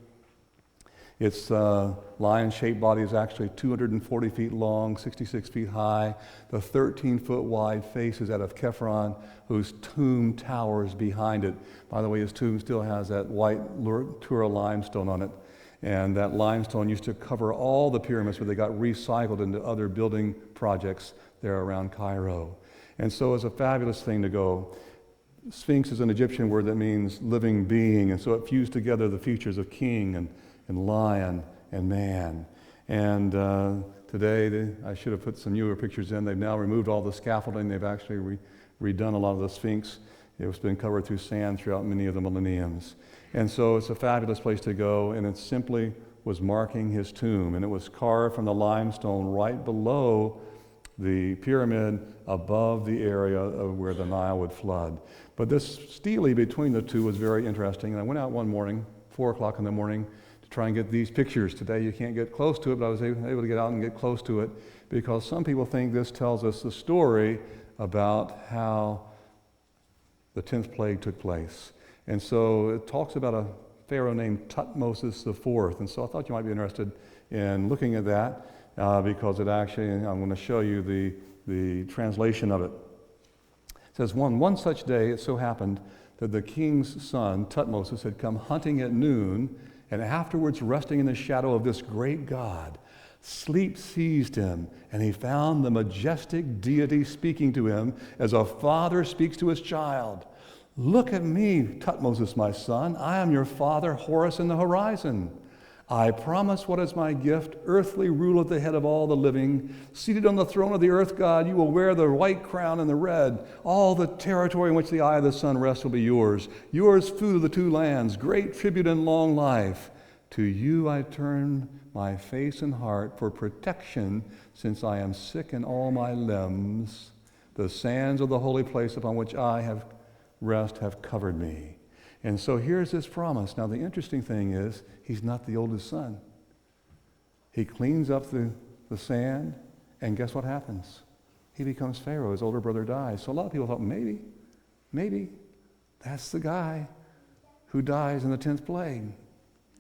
Its lion-shaped body is actually 240 feet long, 66 feet high. The 13-foot wide face is that of Khephren, whose tomb towers behind it. By the way, his tomb still has that white Tura limestone on it. And that limestone used to cover all the pyramids, but they got recycled into other building projects there around Cairo. And so it's a fabulous thing to go. Sphinx is an Egyptian word that means living being, and so it fused together the features of king and lion and man. And today, I should have put some newer pictures in. They've now removed all the scaffolding. They've actually redone a lot of the Sphinx. It's been covered through sand throughout many of the millenniums. And so it's a fabulous place to go, and it simply was marking his tomb. And it was carved from the limestone right below the pyramid above the area of where the Nile would flood. But this stele between the two was very interesting. And I went out one morning, 4 o'clock in the morning, to try and get these pictures. Today you can't get close to it, but I was able to get out and get close to it because some people think this tells us the story about how the 10th plague took place. And so it talks about a pharaoh named Tutmosis IV. And so I thought you might be interested in looking at that because it actually, I'm going to show you the translation of it. It says, one such day it so happened that the king's son, Tutmosis, had come hunting at noon, and afterwards resting in the shadow of this great god. Sleep seized him, and he found the majestic deity speaking to him as a father speaks to his child. Look at me, Tutmosis, my son. I am your father, Horus in the horizon. I promise what is my gift, earthly rule at the head of all the living. Seated on the throne of the earth god, you will wear the white crown and the red. All the territory in which the eye of the sun rests will be yours. Yours food of the two lands, great tribute and long life. To you I turn my face and heart for protection, since I am sick in all my limbs. The sands of the holy place upon which I have rest have covered me. And so here's this promise. Now the interesting thing is, he's not the oldest son. He cleans up the sand, and guess what happens? He becomes Pharaoh. His older brother dies. So a lot of people thought, maybe that's the guy who dies in the 10th plague.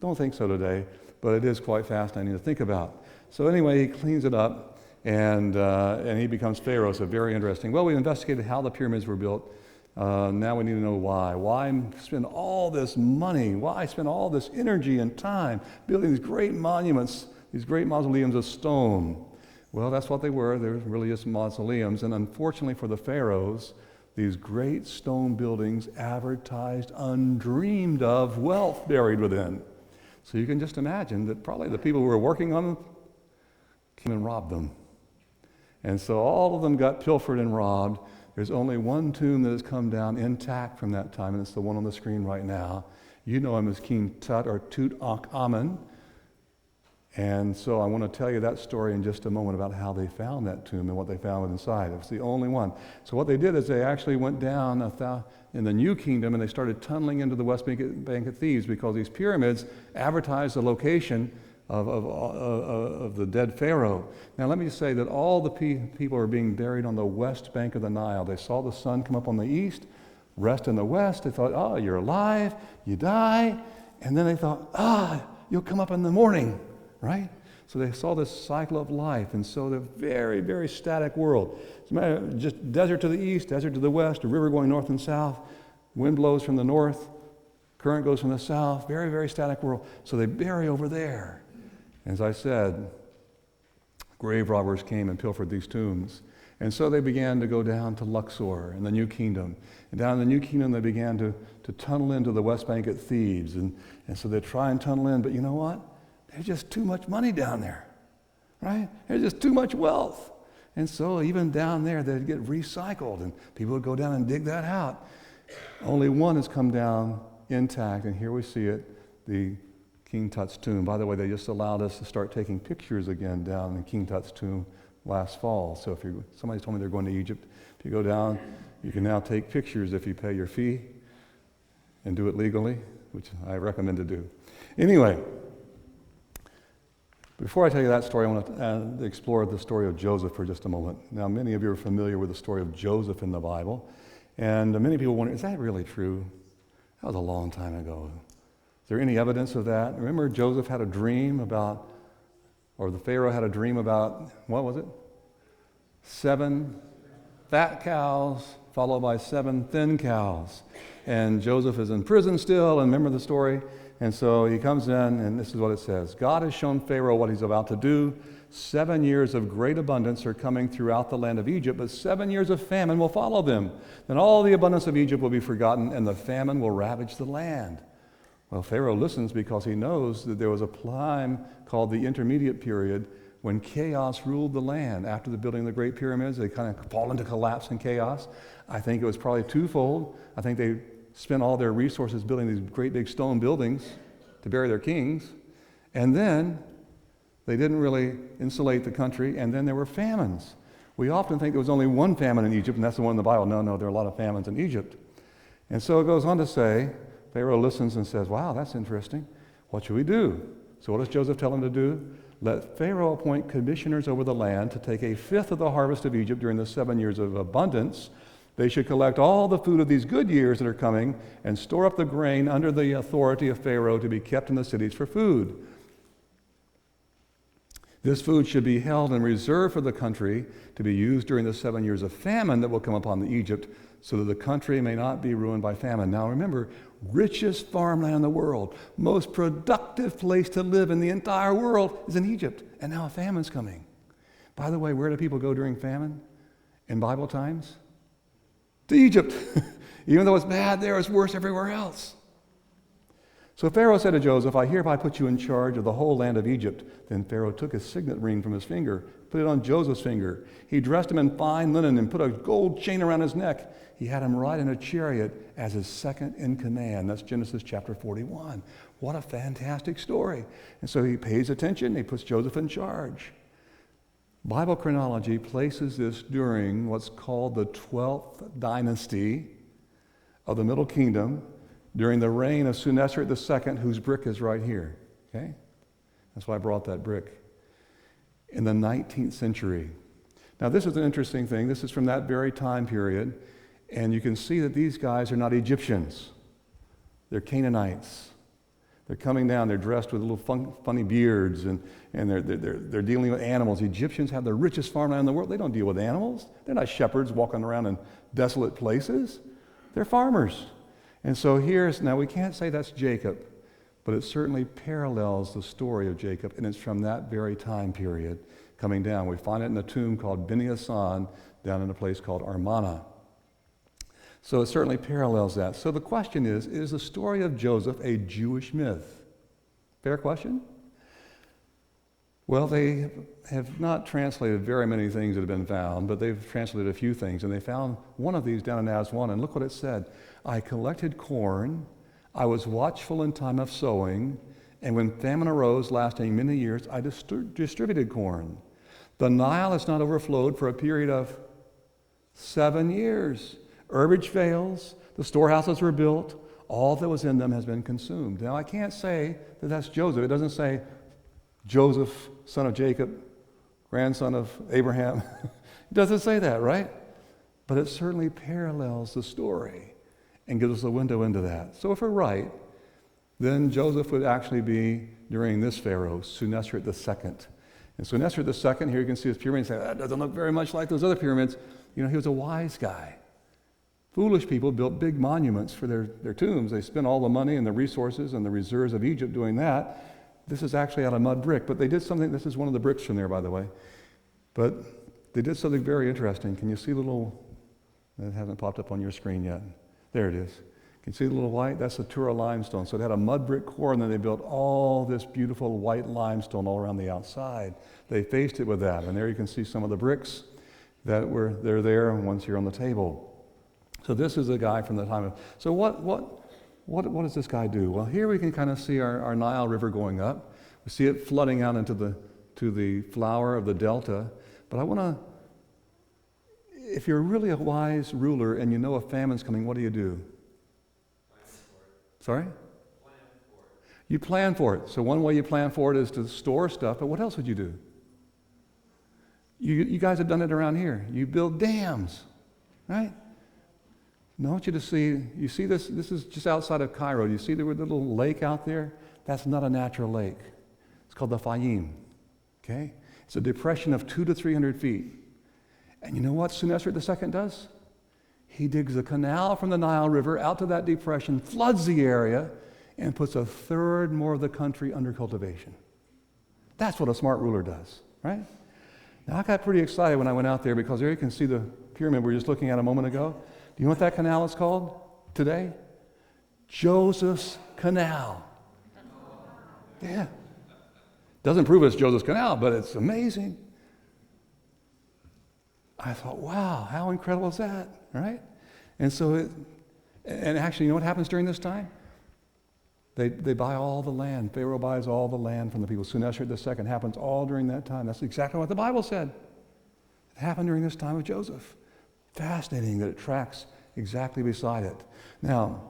Don't think so today, but it is quite fascinating to think about. So anyway, he cleans it up, and he becomes Pharaoh. So very interesting. Well, we investigated how the pyramids were built. Now we need to know why. Why spend all this money? Why spend all this energy and time building these great monuments, these great mausoleums of stone? Well, that's what they were. They were really just mausoleums. And unfortunately for the pharaohs, these great stone buildings advertised undreamed of wealth buried within. So you can just imagine that probably the people who were working on them came and robbed them. And so all of them got pilfered and robbed. There's only one tomb that has come down intact from that time, and it's the one on the screen right now. You know him as King Tut or Tutankhamun. And so I want to tell you that story in just a moment about how they found that tomb and what they found inside. It was the only one. So what they did is they actually went down in the New Kingdom, and they started tunneling into the West Bank of Thebes because these pyramids advertised the location of the dead Pharaoh. Now let me just say that all the people are being buried on the west bank of the Nile. They saw the sun come up on the east, rest in the west. They thought, oh, you're alive, you die. And then they thought, you'll come up in the morning, right? So they saw this cycle of life, and so they're very, very static world. As a matter of just desert to the east, desert to the west, a river going north and south, wind blows from the north, current goes from the south, very, very static world. So they bury over there. As I said, grave robbers came and pilfered these tombs. And so they began to go down to Luxor in the New Kingdom. And down in the New Kingdom, they began to tunnel into the West Bank at Thebes. And so they try and tunnel in, but you know what? There's just too much money down there. right? There's just too much wealth. And so even down there, they'd get recycled, and people would go down and dig that out. Only one has come down intact, and here we see it, the King Tut's tomb. By the way, they just allowed us to start taking pictures again down in King Tut's tomb last fall. So if somebody told me they're going to Egypt, if you go down, you can now take pictures if you pay your fee and do it legally, which I recommend to do. Anyway, before I tell you that story, I want to explore the story of Joseph for just a moment. Now, many of you are familiar with the story of Joseph in the Bible, and many people wonder, is that really true? That was a long time ago. Is there any evidence of that? Remember, Joseph had a dream about, or the Pharaoh had a dream about, what was it? 7 fat cows followed by 7 thin cows. And Joseph is in prison still, and remember the story? And so he comes in, and this is what it says. God has shown Pharaoh what he's about to do. 7 years of great abundance are coming throughout the land of Egypt, but 7 years of famine will follow them. Then all the abundance of Egypt will be forgotten, and the famine will ravage the land. Well, Pharaoh listens because he knows that there was a time called the intermediate period when chaos ruled the land. After the building of the Great Pyramids, they kind of fall into collapse and chaos. I think it was probably twofold. I think they spent all their resources building these great big stone buildings to bury their kings. And then they didn't really insulate the country, and then there were famines. We often think there was only one famine in Egypt, and that's the one in the Bible. No, there are a lot of famines in Egypt. And so it goes on to say, Pharaoh listens and says, wow, that's interesting. What should we do? So what does Joseph tell him to do? Let Pharaoh appoint commissioners over the land to take 1/5 of the harvest of Egypt during the 7 years of abundance. They should collect all the food of these good years that are coming and store up the grain under the authority of Pharaoh to be kept in the cities for food. This food should be held in reserve for the country to be used during the 7 years of famine that will come upon Egypt, so that the country may not be ruined by famine. Now remember, richest farmland in the world, most productive place to live in the entire world is in Egypt, and now a famine's coming. By the way, where do people go during famine in Bible times? To Egypt. Even though it's bad there, it's worse everywhere else. So Pharaoh said to Joseph, I hereby put you in charge of the whole land of Egypt. Then Pharaoh took his signet ring from his finger, put it on Joseph's finger. He dressed him in fine linen and put a gold chain around his neck. He had him ride in a chariot as his second in command. That's Genesis chapter 41. What a fantastic story. And so he pays attention. He puts Joseph in charge. Bible chronology places this during what's called the 12th dynasty of the Middle Kingdom, during the reign of Sennacherib II, whose brick is right here. Okay? That's why I brought that brick. In the 19th century. Now this is an interesting thing. This is from that very time period, and you can see that these guys are not Egyptians. They're Canaanites. They're coming down, they're dressed with little funny beards, and they're dealing with animals. Egyptians have the richest farmland in the world. They don't deal with animals. They're not shepherds walking around in desolate places. They're farmers. And so now we can't say that's Jacob, but it certainly parallels the story of Jacob, and it's from that very time period coming down. We find it in a tomb called Beni Hassan down in a place called Armana. So it certainly parallels that. So the question is the story of Joseph a Jewish myth? Fair question? Well, they have not translated very many things that have been found, but they've translated a few things, and they found one of these down in Aswan, and look what it said. I collected corn, I was watchful in time of sowing, and when famine arose lasting many years, I distributed corn. The Nile has not overflowed for a period of 7 years. Herbage fails, the storehouses were built, all that was in them has been consumed. Now, I can't say that that's Joseph. It doesn't say Joseph, son of Jacob, grandson of Abraham. It doesn't say that, right? But it certainly parallels the story and gives us a window into that. So if we're right, then Joseph would actually be during this Pharaoh, Sennacherib II. And Sennacherib II, here you can see his pyramid, and say, that doesn't look very much like those other pyramids. You know, he was a wise guy. Foolish people built big monuments for their tombs. They spent all the money and the resources and the reserves of Egypt doing that. This is actually out of mud brick, but they did something. This is one of the bricks from there, by the way. But they did something very interesting. Can you see the little, that hasn't popped up on your screen yet. There it is. Can you see the little white? That's the Tura limestone. So it had a mud brick core, and then they built all this beautiful white limestone all around the outside. They faced it with that, and there you can see some of the bricks they're there, and one's here on the table. So this is a guy from the time of. So what does this guy do? Well, here we can kind of see our Nile River going up. We see it flooding out into the flower of the delta. But I want to. If you're really a wise ruler and you know a famine's coming, what do you do? Sorry? Plan for it. You plan for it. So one way you plan for it is to store stuff, but what else would you do? You guys have done it around here. You build dams, right? I want you to see, you see this is just outside of Cairo. You see the little lake out there? That's not a natural lake. It's called the Fayum, okay? It's a depression of 200 to 300 feet. And you know what Senusret II does? He digs a canal from the Nile River out to that depression, floods the area, and puts a third more of the country under cultivation. That's what a smart ruler does, right? Now, I got pretty excited when I went out there because there you can see the pyramid we were just looking at a moment ago. Do you know what that canal is called today? Joseph's Canal. Yeah. Doesn't prove it's Joseph's Canal, but it's amazing. I thought, wow, how incredible is that, right? And so, and actually, you know what happens during this time? They buy all the land. Pharaoh buys all the land from the people. Senusret II happens all during that time. That's exactly what the Bible said. It happened during this time of Joseph. Fascinating that it tracks exactly beside it. Now,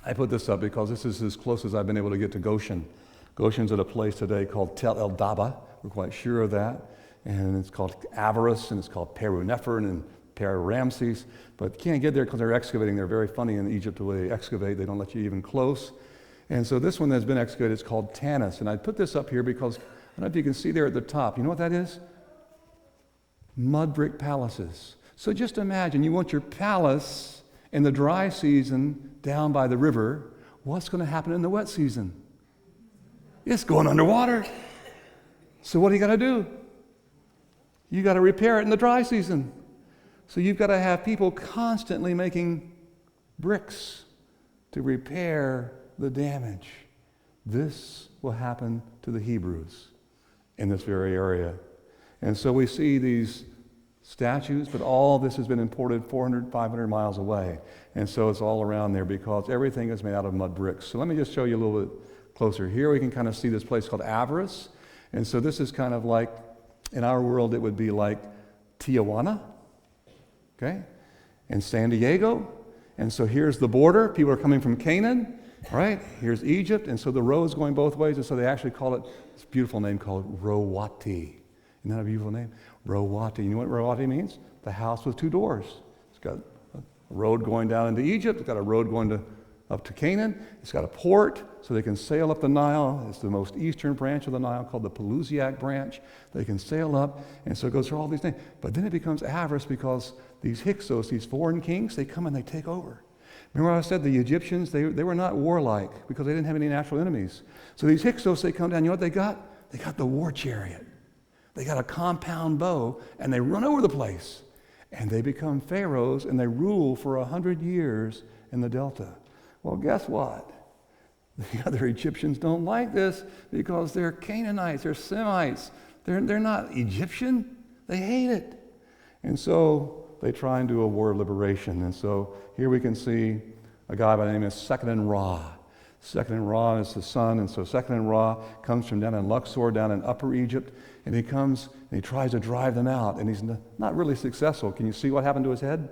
I put this up because this is as close as I've been able to get to Goshen. Goshen's at a place today called Tel El Daba. We're quite sure of that. And it's called Avaris, and it's called Peru Nefer and Peru Ramses. But you can't get there because they're excavating. They're very funny in Egypt the way they excavate. They don't let you even close. And so this one that's been excavated is called Tanis. And I put this up here because I don't know if you can see there at the top. You know what that is? Mud brick palaces. So just imagine you want your palace in the dry season down by the river. What's going to happen in the wet season? It's going underwater. So what do you got to do? You got to repair it in the dry season. So you've got to have people constantly making bricks to repair the damage. This will happen to the Hebrews in this very area. And so we see these statues, but all this has been imported 400, 500 miles away. And so it's all around there because everything is made out of mud bricks. So let me just show you a little bit closer. Here we can kind of see this place called Avaris. And so this is kind of like, in our world, it would be like Tijuana, okay, and San Diego. And so here's the border. People are coming from Canaan, right? Here's Egypt. And so the road's going both ways. And so they actually call it, this beautiful name called Rowati. Isn't that a beautiful name? Rowati. You know what Rowati means? The house with two doors. It's got a road going down into Egypt. It's got a road going up to Canaan. It's got a port so they can sail up the Nile. It's the most eastern branch of the Nile called the Pelusiac branch. They can sail up, and so it goes through all these things. But then it becomes Avaris because these Hyksos, these foreign kings, they come and they take over. Remember I said the Egyptians, they were not warlike because they didn't have any natural enemies. So these Hyksos, they come down. You know what they got? They got the war chariot. They got a compound bow, and they run over the place. And they become pharaohs, and they rule for 100 years in the Delta. Well, guess what? The other Egyptians don't like this because they're Canaanites, they're Semites. They're not Egyptian. They hate it. And so they try and do a war of liberation. And so here we can see a guy by the name of Sekhenen-Ra. Sekhenen-Ra is the son, and so Sekhenen-Ra comes from down in Luxor, down in Upper Egypt, and he comes and he tries to drive them out, and he's not really successful. Can you see what happened to his head?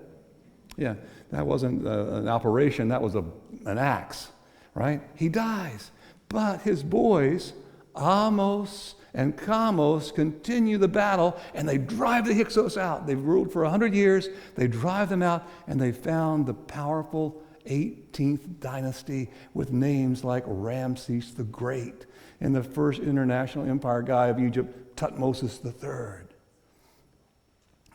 Yeah, that wasn't an operation, that was an axe, right? He dies. But his boys, Amos and Kamos, continue the battle, and they drive the Hyksos out. They've ruled for 100 years. They drive them out, and they found the powerful 18th dynasty with names like Ramses the Great and the first international empire guy of Egypt, Tutmosis III.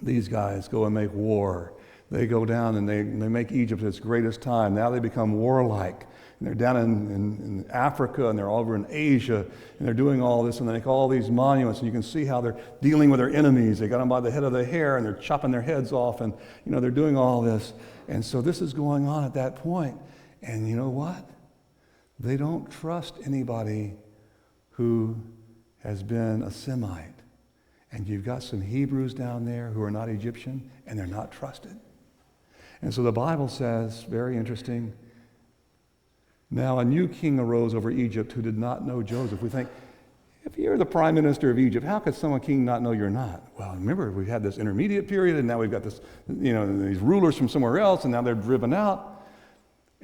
These guys go and make war. They go down and they make Egypt its greatest time. Now they become warlike. And they're down in Africa, and they're all over in Asia, and they're doing all this, and they make all these monuments, and you can see how they're dealing with their enemies. They got them by the head of the hair, and they're chopping their heads off, and they're doing all this. And so this is going on at that point. And you know what? They don't trust anybody who has been a Semite. And you've got some Hebrews down there who are not Egyptian, and they're not trusted. And so the Bible says, very interesting, now a new king arose over Egypt who did not know Joseph. We think, if you're the prime minister of Egypt, how could someone king not know you're not? Well, remember, we've had this intermediate period, and now we've got this, these rulers from somewhere else, and now they're driven out.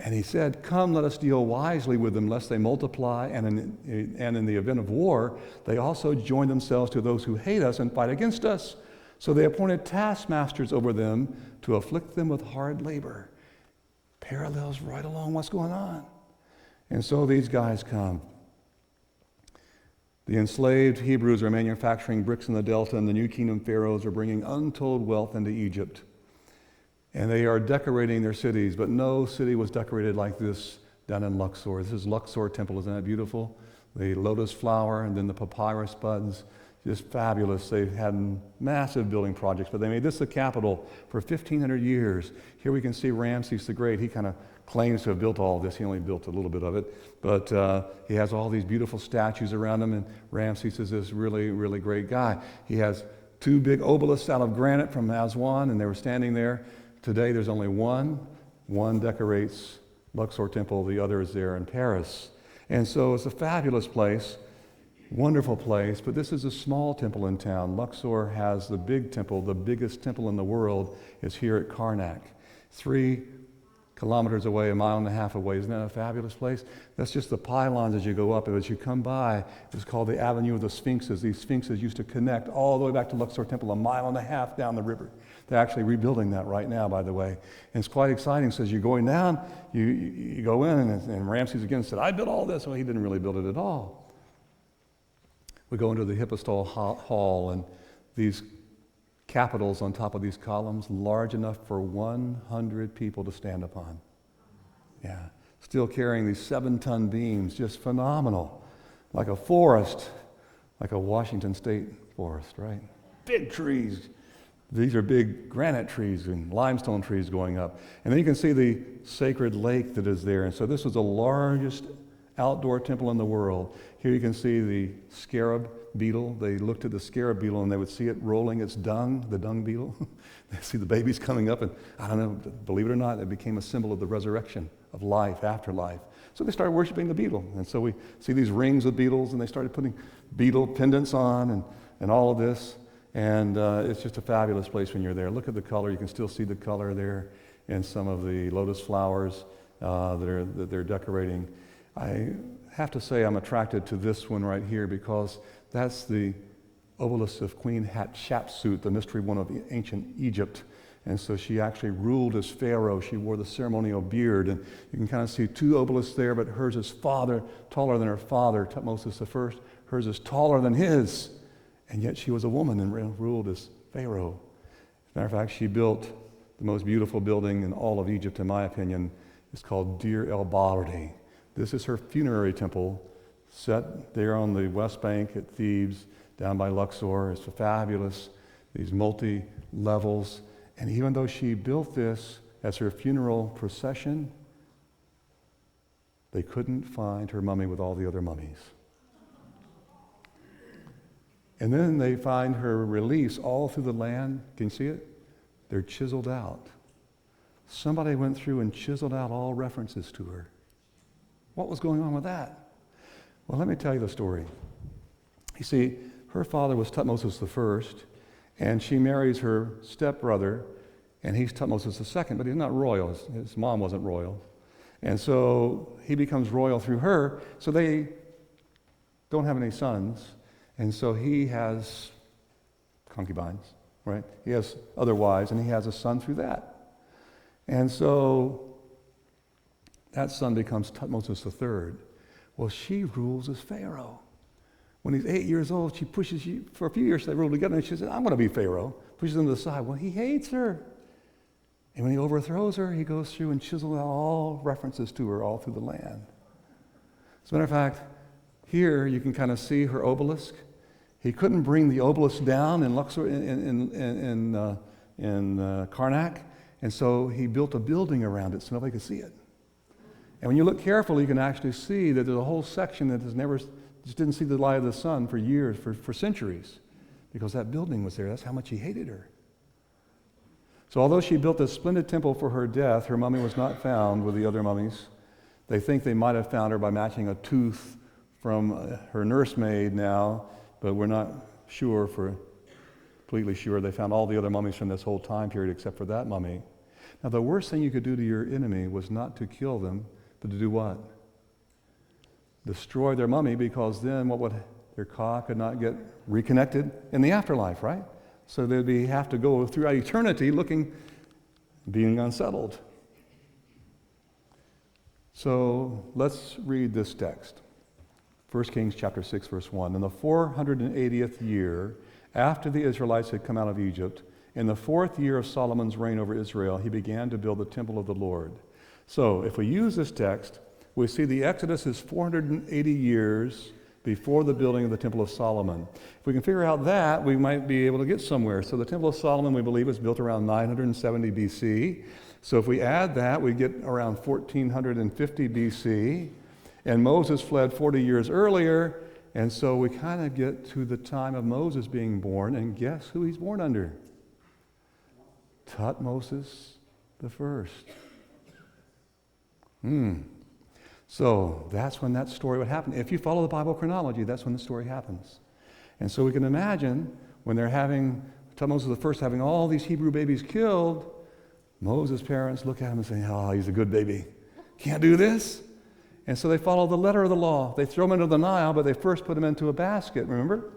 And he said, come, let us deal wisely with them, lest they multiply, and in the event of war, they also join themselves to those who hate us and fight against us. So they appointed taskmasters over them to afflict them with hard labor. Parallels right along what's going on. And so these guys come. The enslaved Hebrews are manufacturing bricks in the Delta, and the New Kingdom pharaohs are bringing untold wealth into Egypt. And they are decorating their cities, but no city was decorated like this down in Luxor. This is Luxor Temple, isn't that beautiful? The lotus flower and then the papyrus buds, just fabulous. They've had massive building projects, but they made this the capital for 1,500 years. Here we can see Ramses the Great. He kind of claims to have built all of this. He only built a little bit of it, but he has all these beautiful statues around him, and Ramses is this really, really great guy. He has 2 big obelisks out of granite from Aswan, and they were standing there. Today there's only one. One decorates Luxor Temple, the other is there in Paris. And so it's a fabulous place, wonderful place, but this is a small temple in town. Luxor has the big temple, the biggest temple in the world is here at Karnak. 3 kilometers away, 1.5 miles away. Isn't that a fabulous place? That's just the pylons as you go up. As you come by, it's called the Avenue of the Sphinxes. These sphinxes used to connect all the way back to Luxor Temple, 1.5 miles down the river. They're actually rebuilding that right now, by the way. And it's quite exciting. So as you're going down, you go in, and Ramses again said, I built all this. Well, he didn't really build it at all. We go into the Hippostyle Hall, and these capitals on top of these columns, large enough for 100 people to stand upon. Yeah. Still carrying these 7-ton beams, just phenomenal. Like a forest, like a Washington State forest, right? Big trees. These are big granite trees and limestone trees going up. And then you can see the sacred lake that is there. And so this was the largest outdoor temple in the world. Here you can see the scarab beetle. They looked at the scarab beetle and they would see it rolling its dung, the dung beetle. They see the babies coming up, and I don't know, believe it or not, it became a symbol of the resurrection of life, afterlife. So they started worshiping the beetle. And so we see these rings of beetles, and they started putting beetle pendants on and all of this. And it's just a fabulous place when you're there. Look at the color. You can still see the color there in some of the lotus flowers that they're decorating. I have to say I'm attracted to this one right here because that's the obelisk of Queen Hatshepsut, the mystery one of ancient Egypt. And so she actually ruled as pharaoh. She wore the ceremonial beard. And you can kind of see 2 obelisks there, but hers is taller than her father, Tutmosis I. Hers is taller than his. And yet she was a woman and ruled as pharaoh. As a matter of fact, she built the most beautiful building in all of Egypt, in my opinion. It's called Deir el-Bahri. This is her funerary temple, set there on the West Bank at Thebes, down by Luxor. It's fabulous, these multi-levels. And even though she built this as her funeral procession, they couldn't find her mummy with all the other mummies. And then they find her reliefs all through the land. Can you see it? They're chiseled out. Somebody went through and chiseled out all references to her. What was going on with that? Well, let me tell you the story. You see, her father was Tutmosis I, and she marries her stepbrother, and he's Tutmosis II, but he's not royal. His mom wasn't royal. And so he becomes royal through her, so they don't have any sons. And so he has concubines, right? He has other wives, and he has a son through that. And so that son becomes Tutmosis III. Well, she rules as Pharaoh. When he's 8 years old, she pushes you, for a few years they rule together, and she says, I'm going to be Pharaoh. Pushes him to the side. Well, he hates her. And when he overthrows her, he goes through and chisels out all references to her all through the land. As a matter of fact, here you can kind of see her obelisk. He couldn't bring the obelisk down in Luxor, in Karnak, and so he built a building around it so nobody could see it. And when you look carefully, you can actually see that there's a whole section that just didn't see the light of the sun for years, for centuries, because that building was there. That's how much he hated her. So although she built a splendid temple for her death, her mummy was not found with the other mummies. They think they might have found her by matching a tooth from her nursemaid now, but we're not completely sure. They found all the other mummies from this whole time period except for that mummy. Now, the worst thing you could do to your enemy was not to kill them, but to do what? Destroy their mummy, because then their ka could not get reconnected in the afterlife, right? So they'd have to go throughout eternity being unsettled. So let's read this text. 1 Kings chapter 6, verse 1. In the 480th year, after the Israelites had come out of Egypt, in the 4th year of Solomon's reign over Israel, he began to build the temple of the Lord. So if we use this text, we see the Exodus is 480 years before the building of the Temple of Solomon. If we can figure out that, we might be able to get somewhere. So the Temple of Solomon, we believe, was built around 970 BC. So if we add that, we get around 1450 BC. And Moses fled 40 years earlier, and so we kind of get to the time of Moses being born, and guess who he's born under? Tutmosis the first. So that's when that story would happen. If you follow the Bible chronology, that's when the story happens. And so we can imagine when they're Tutmosis the first having all these Hebrew babies killed, Moses' parents look at him and say, oh, he's a good baby. Can't do this. And so they follow the letter of the law. They throw him into the Nile, but they first put him into a basket, remember?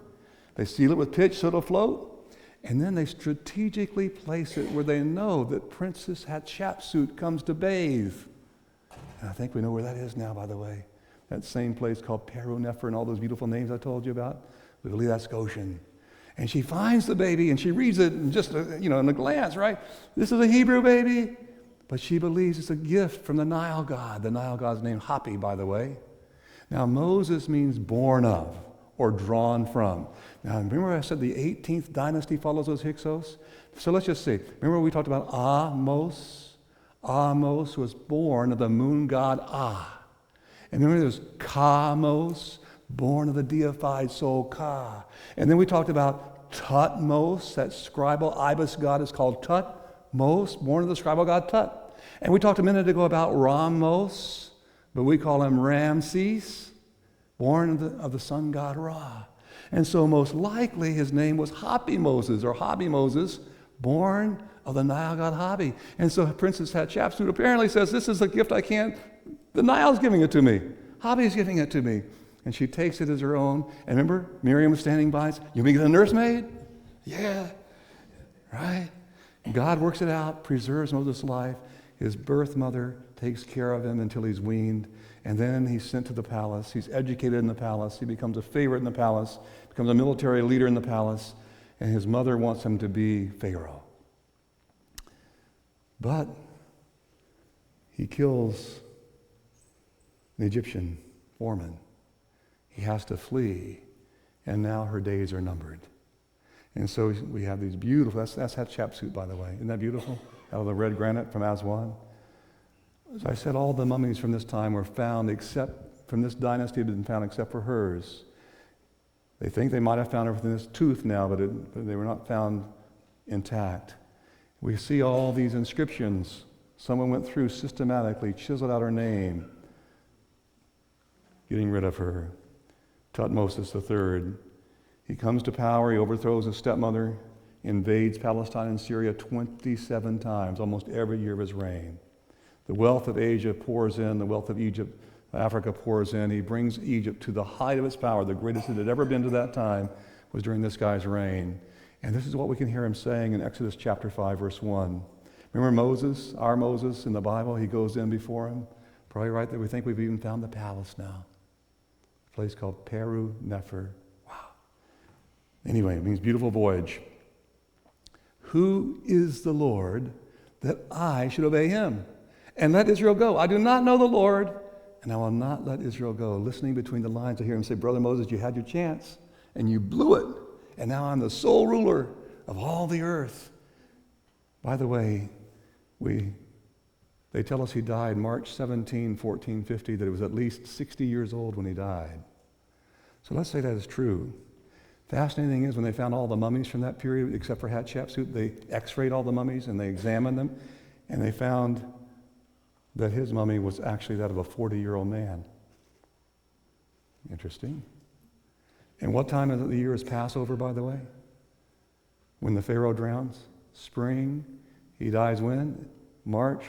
They seal it with pitch so it'll float. And then they strategically place it where they know that Princess Hatshepsut comes to bathe. And I think we know where that is now, by the way. That same place called Peru Nefer and all those beautiful names I told you about. We believe that's Goshen. And she finds the baby and she reads it in just, in a glance, right? This is a Hebrew baby. But she believes it's a gift from the Nile god. The Nile god's named Hapi, by the way. Now, Moses means born of or drawn from. Now, remember I said the 18th dynasty follows those Hyksos? So let's just see. Remember we talked about Amos? Amos was born of the moon god Ah. And remember there's Kamos, born of the deified soul Ka. And then we talked about Tutmos, that scribal ibis god is called Tutmos, born of the scribal god Tut. And we talked a minute ago about Ramos, but we call him Ramses, born of the sun god Ra. And so most likely his name was Hapi Moses, or Habi Moses, born of the Nile god Habi. And so Princess Hatshepsut apparently says, this is a gift the Nile's giving it to me. Habi's giving it to me. And she takes it as her own. And remember, Miriam was standing by and said, you mean get a nursemaid? Yeah, right? God works it out, preserves Moses' life. His birth mother takes care of him until he's weaned, and then he's sent to the palace. He's educated in the palace. He becomes a favorite in the palace, becomes a military leader in the palace, and his mother wants him to be Pharaoh. But he kills an Egyptian foreman. He has to flee, and now her days are numbered. And so we have these beautiful, that's Hatshepsut, by the way. Isn't that beautiful? Out of the red granite from Aswan. As I said, all the mummies from this time were found from this dynasty had been found except for hers. They think they might have found her within this tooth now, but they were not found intact. We see all these inscriptions. Someone went through systematically, chiseled out her name, getting rid of her. Tutmosis III. He comes to power, he overthrows his stepmother, invades Palestine and Syria 27 times, almost every year of his reign. The wealth of Asia pours in, the wealth of Africa pours in. He brings Egypt to the height of its power. The greatest it had ever been to that time was during this guy's reign. And this is what we can hear him saying in Exodus chapter 5, verse 1. Remember Moses, our Moses in the Bible? He goes in before him. Probably right there. We think we've even found the palace now. A place called Peru Nefer. Wow. Anyway, it means beautiful voyage. Who is the Lord that I should obey him and let Israel go? I do not know the Lord, and I will not let Israel go. Listening between the lines, I hear him say, Brother Moses, you had your chance, and you blew it, and now I'm the sole ruler of all the earth. By the way, we They tell us he died March 17, 1450, that he was at least 60 years old when he died. So let's say that is true. Fascinating thing is when they found all the mummies from that period, except for Hatshepsut, they x-rayed all the mummies and they examined them, and they found that his mummy was actually that of a 40-year-old man. Interesting. And what time of the year is Passover, by the way? When the Pharaoh drowns? Spring. He dies when? March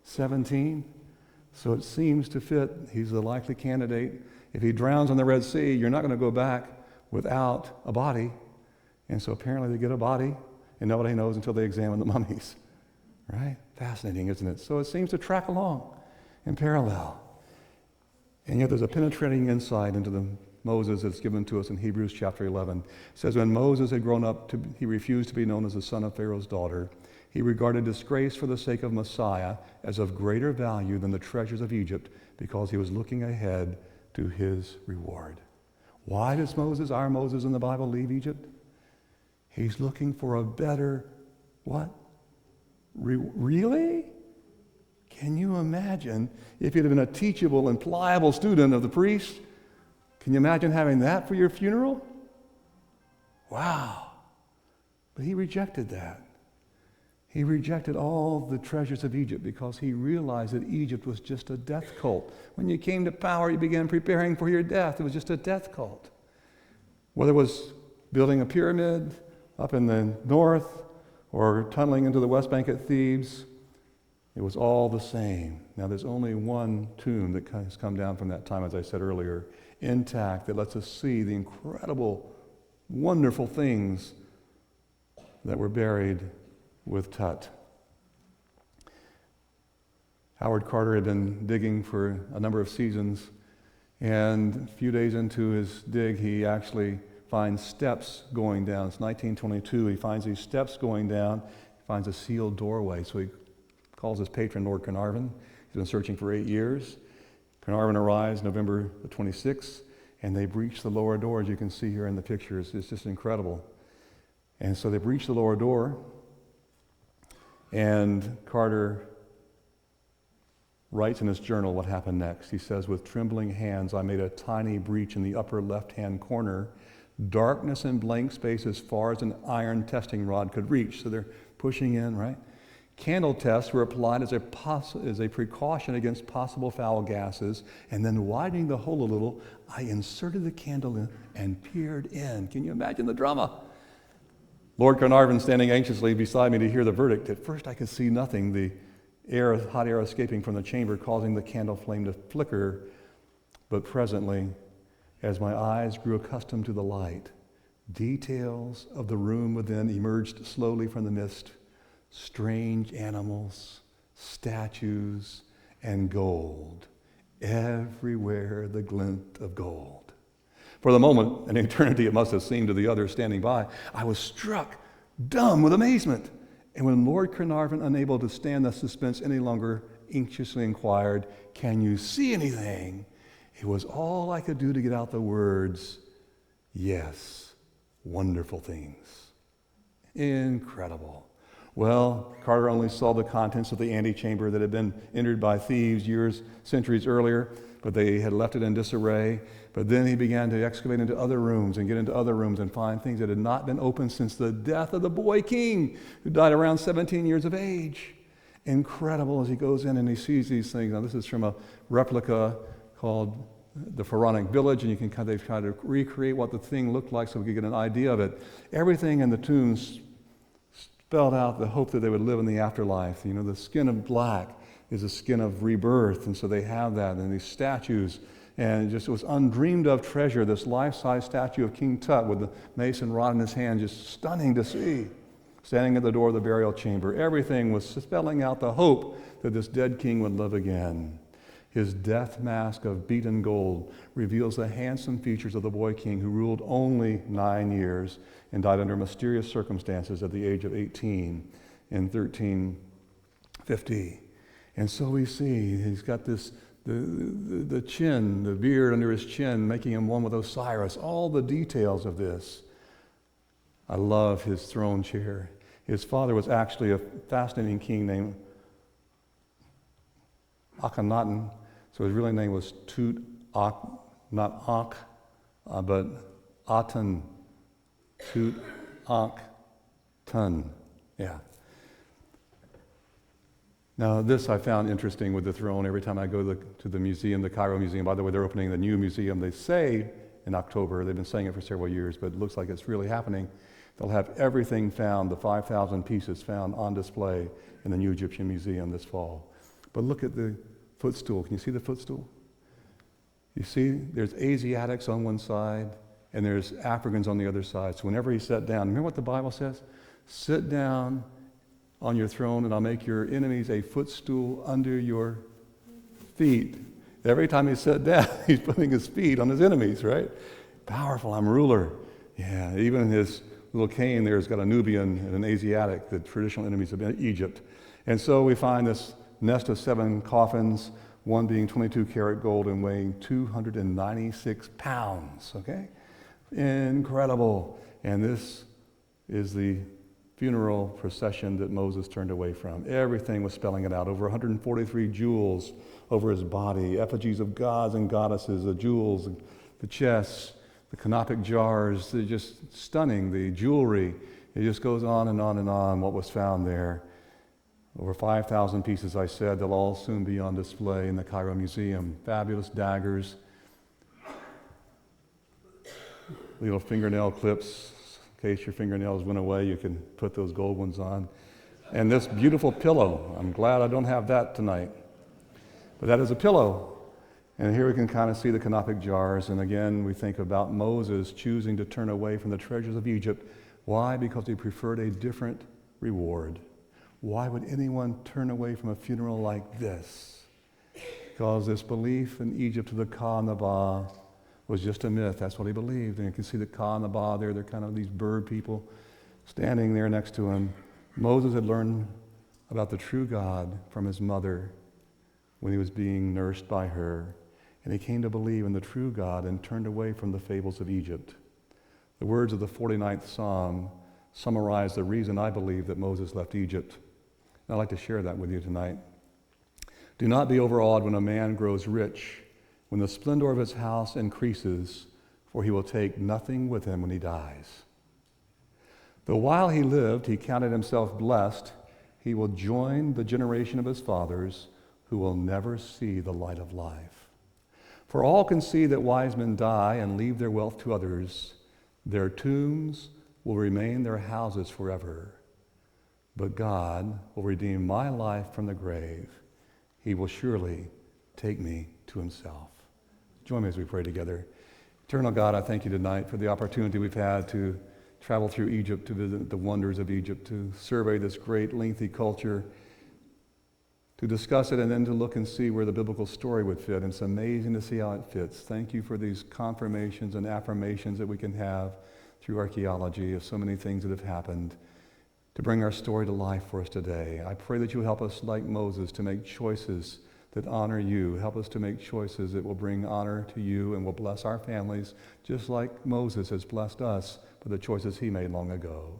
17. So it seems to fit. He's the likely candidate. If he drowns in the Red Sea, you're not going to go back without a body. And so apparently they get a body, and nobody knows until they examine the mummies. Right? Fascinating, isn't it? So it seems to track along in parallel. And yet there's a penetrating insight into the Moses that's given to us in Hebrews chapter 11. It says, when Moses had grown up, he refused to be known as the son of Pharaoh's daughter. He regarded disgrace for the sake of Messiah as of greater value than the treasures of Egypt, because he was looking ahead to his reward. Why does Moses, our Moses in the Bible, leave Egypt? He's looking for a better, what? Really? Can you imagine if he'd have been a teachable and pliable student of the priest? Can you imagine having that for your funeral? Wow. But he rejected that. He rejected all the treasures of Egypt because he realized that Egypt was just a death cult. When you came to power, you began preparing for your death. It was just a death cult. Whether it was building a pyramid up in the north or tunneling into the West Bank at Thebes, it was all the same. Now there's only one tomb that has come down from that time, as I said earlier, intact, that lets us see the incredible, wonderful things that were buried with Tut. Howard Carter had been digging for a number of seasons, and a few days into his dig, he actually finds steps going down. It's 1922. He finds these steps going down. He finds a sealed doorway. So he calls his patron, Lord Carnarvon. He's been searching for 8 years. Carnarvon arrives November the 26th, and they breach the lower door, as you can see here in the pictures. It's just incredible. And so they breach the lower door, and Carter writes in his journal what happened next. He says, with trembling hands, I made a tiny breach in the upper left-hand corner, darkness and blank space as far as an iron testing rod could reach. So they're pushing in, right? Candle tests were applied as a precaution against possible foul gases, and then widening the hole a little, I inserted the candle in and peered in. Can you imagine the drama? Lord Carnarvon standing anxiously beside me to hear the verdict. At first I could see nothing, the hot air escaping from the chamber causing the candle flame to flicker. But presently, as my eyes grew accustomed to the light, details of the room within emerged slowly from the mist. Strange animals, statues, and gold. Everywhere the glint of gold. For the moment, an eternity it must have seemed to the others standing by, I was struck dumb with amazement. And when Lord Carnarvon, unable to stand the suspense any longer, anxiously inquired, can you see anything? It was all I could do to get out the words, yes, wonderful things. Incredible. Well, Carter only saw the contents of the antechamber that had been entered by thieves centuries earlier, but they had left it in disarray. But then he began to excavate into other rooms and get into other rooms and find things that had not been opened since the death of the boy king, who died around 17 years of age. Incredible as he goes in and he sees these things. Now, this is from a replica called the Pharaonic Village, and they've tried to recreate what the thing looked like so we could get an idea of it. Everything in the tombs spelled out the hope that they would live in the afterlife. You know, the skin of black is the skin of rebirth, and so they have that, and these statues. And it was undreamed of treasure, this life-size statue of King Tut with the mason rod in his hand, just stunning to see, standing at the door of the burial chamber. Everything was spelling out the hope that this dead king would live again. His death mask of beaten gold reveals the handsome features of the boy king who ruled only 9 years and died under mysterious circumstances at the age of 18 in 1350. And so we see he's got this the chin, the beard under his chin, making him one with Osiris, all the details of this. I love his throne chair. His father was actually a fascinating king named Akhenaten. So his real name was not Akh, but Aten, Tut-Akh-Tun. Yeah. Now, this I found interesting with the throne. Every time I go to the museum, the Cairo Museum, by the way, they're opening the new museum, they say in October, they've been saying it for several years, but it looks like it's really happening. They'll have everything found, the 5,000 pieces found on display in the new Egyptian Museum this fall. But look at the footstool. Can you see the footstool? You see, there's Asiatics on one side, and there's Africans on the other side. So whenever he sat down, remember what the Bible says? Sit down on your throne, and I'll make your enemies a footstool under your feet. Every time he sat down, he's putting his feet on his enemies, right? Powerful, I'm ruler. Yeah, even his little cane there has got a Nubian and an Asiatic, the traditional enemies of Egypt. And so we find this nest of 7 coffins, one being 22 karat gold and weighing 296 pounds, okay? Incredible. And this is the funeral procession that Moses turned away from. Everything was spelling it out. Over 143 jewels over his body, effigies of gods and goddesses, the jewels, the chests, the canopic jars, they're just stunning, the jewelry. It just goes on and on and on, what was found there. Over 5,000 pieces, I said, they'll all soon be on display in the Cairo Museum. Fabulous daggers, little fingernail clips. In case your fingernails went away, you can put those gold ones on. And this beautiful pillow. I'm glad I don't have that tonight. But that is a pillow. And here we can kind of see the canopic jars. And again, we think about Moses choosing to turn away from the treasures of Egypt. Why? Because he preferred a different reward. Why would anyone turn away from a funeral like this? Because this belief in Egypt of the Ka and the Ba was just a myth. That's what he believed. And you can see the Ka and the Ba there. They're kind of these bird people standing there next to him. Moses had learned about the true God from his mother when he was being nursed by her. And he came to believe in the true God and turned away from the fables of Egypt. The words of the 49th Psalm summarize the reason I believe that Moses left Egypt. And I'd like to share that with you tonight. Do not be overawed when a man grows rich, when the splendor of his house increases, for he will take nothing with him when he dies. Though while he lived, he counted himself blessed, he will join the generation of his fathers who will never see the light of life. For all can see that wise men die and leave their wealth to others. Their tombs will remain their houses forever. But God will redeem my life from the grave. He will surely take me to himself. Join me as we pray together. Eternal God, I thank you tonight for the opportunity we've had to travel through Egypt, to visit the wonders of Egypt, to survey this great, lengthy culture, to discuss it, and then to look and see where the biblical story would fit. And it's amazing to see how it fits. Thank you for these confirmations and affirmations that we can have through archaeology of so many things that have happened to bring our story to life for us today. I pray that you help us, like Moses, to make choices that honor you. Help us to make choices that will bring honor to you and will bless our families, just like Moses has blessed us for the choices he made long ago.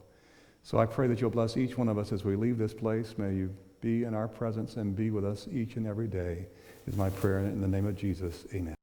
So I pray that you'll bless each one of us as we leave this place. May you be in our presence and be with us each and every day, is my prayer in the name of Jesus. Amen.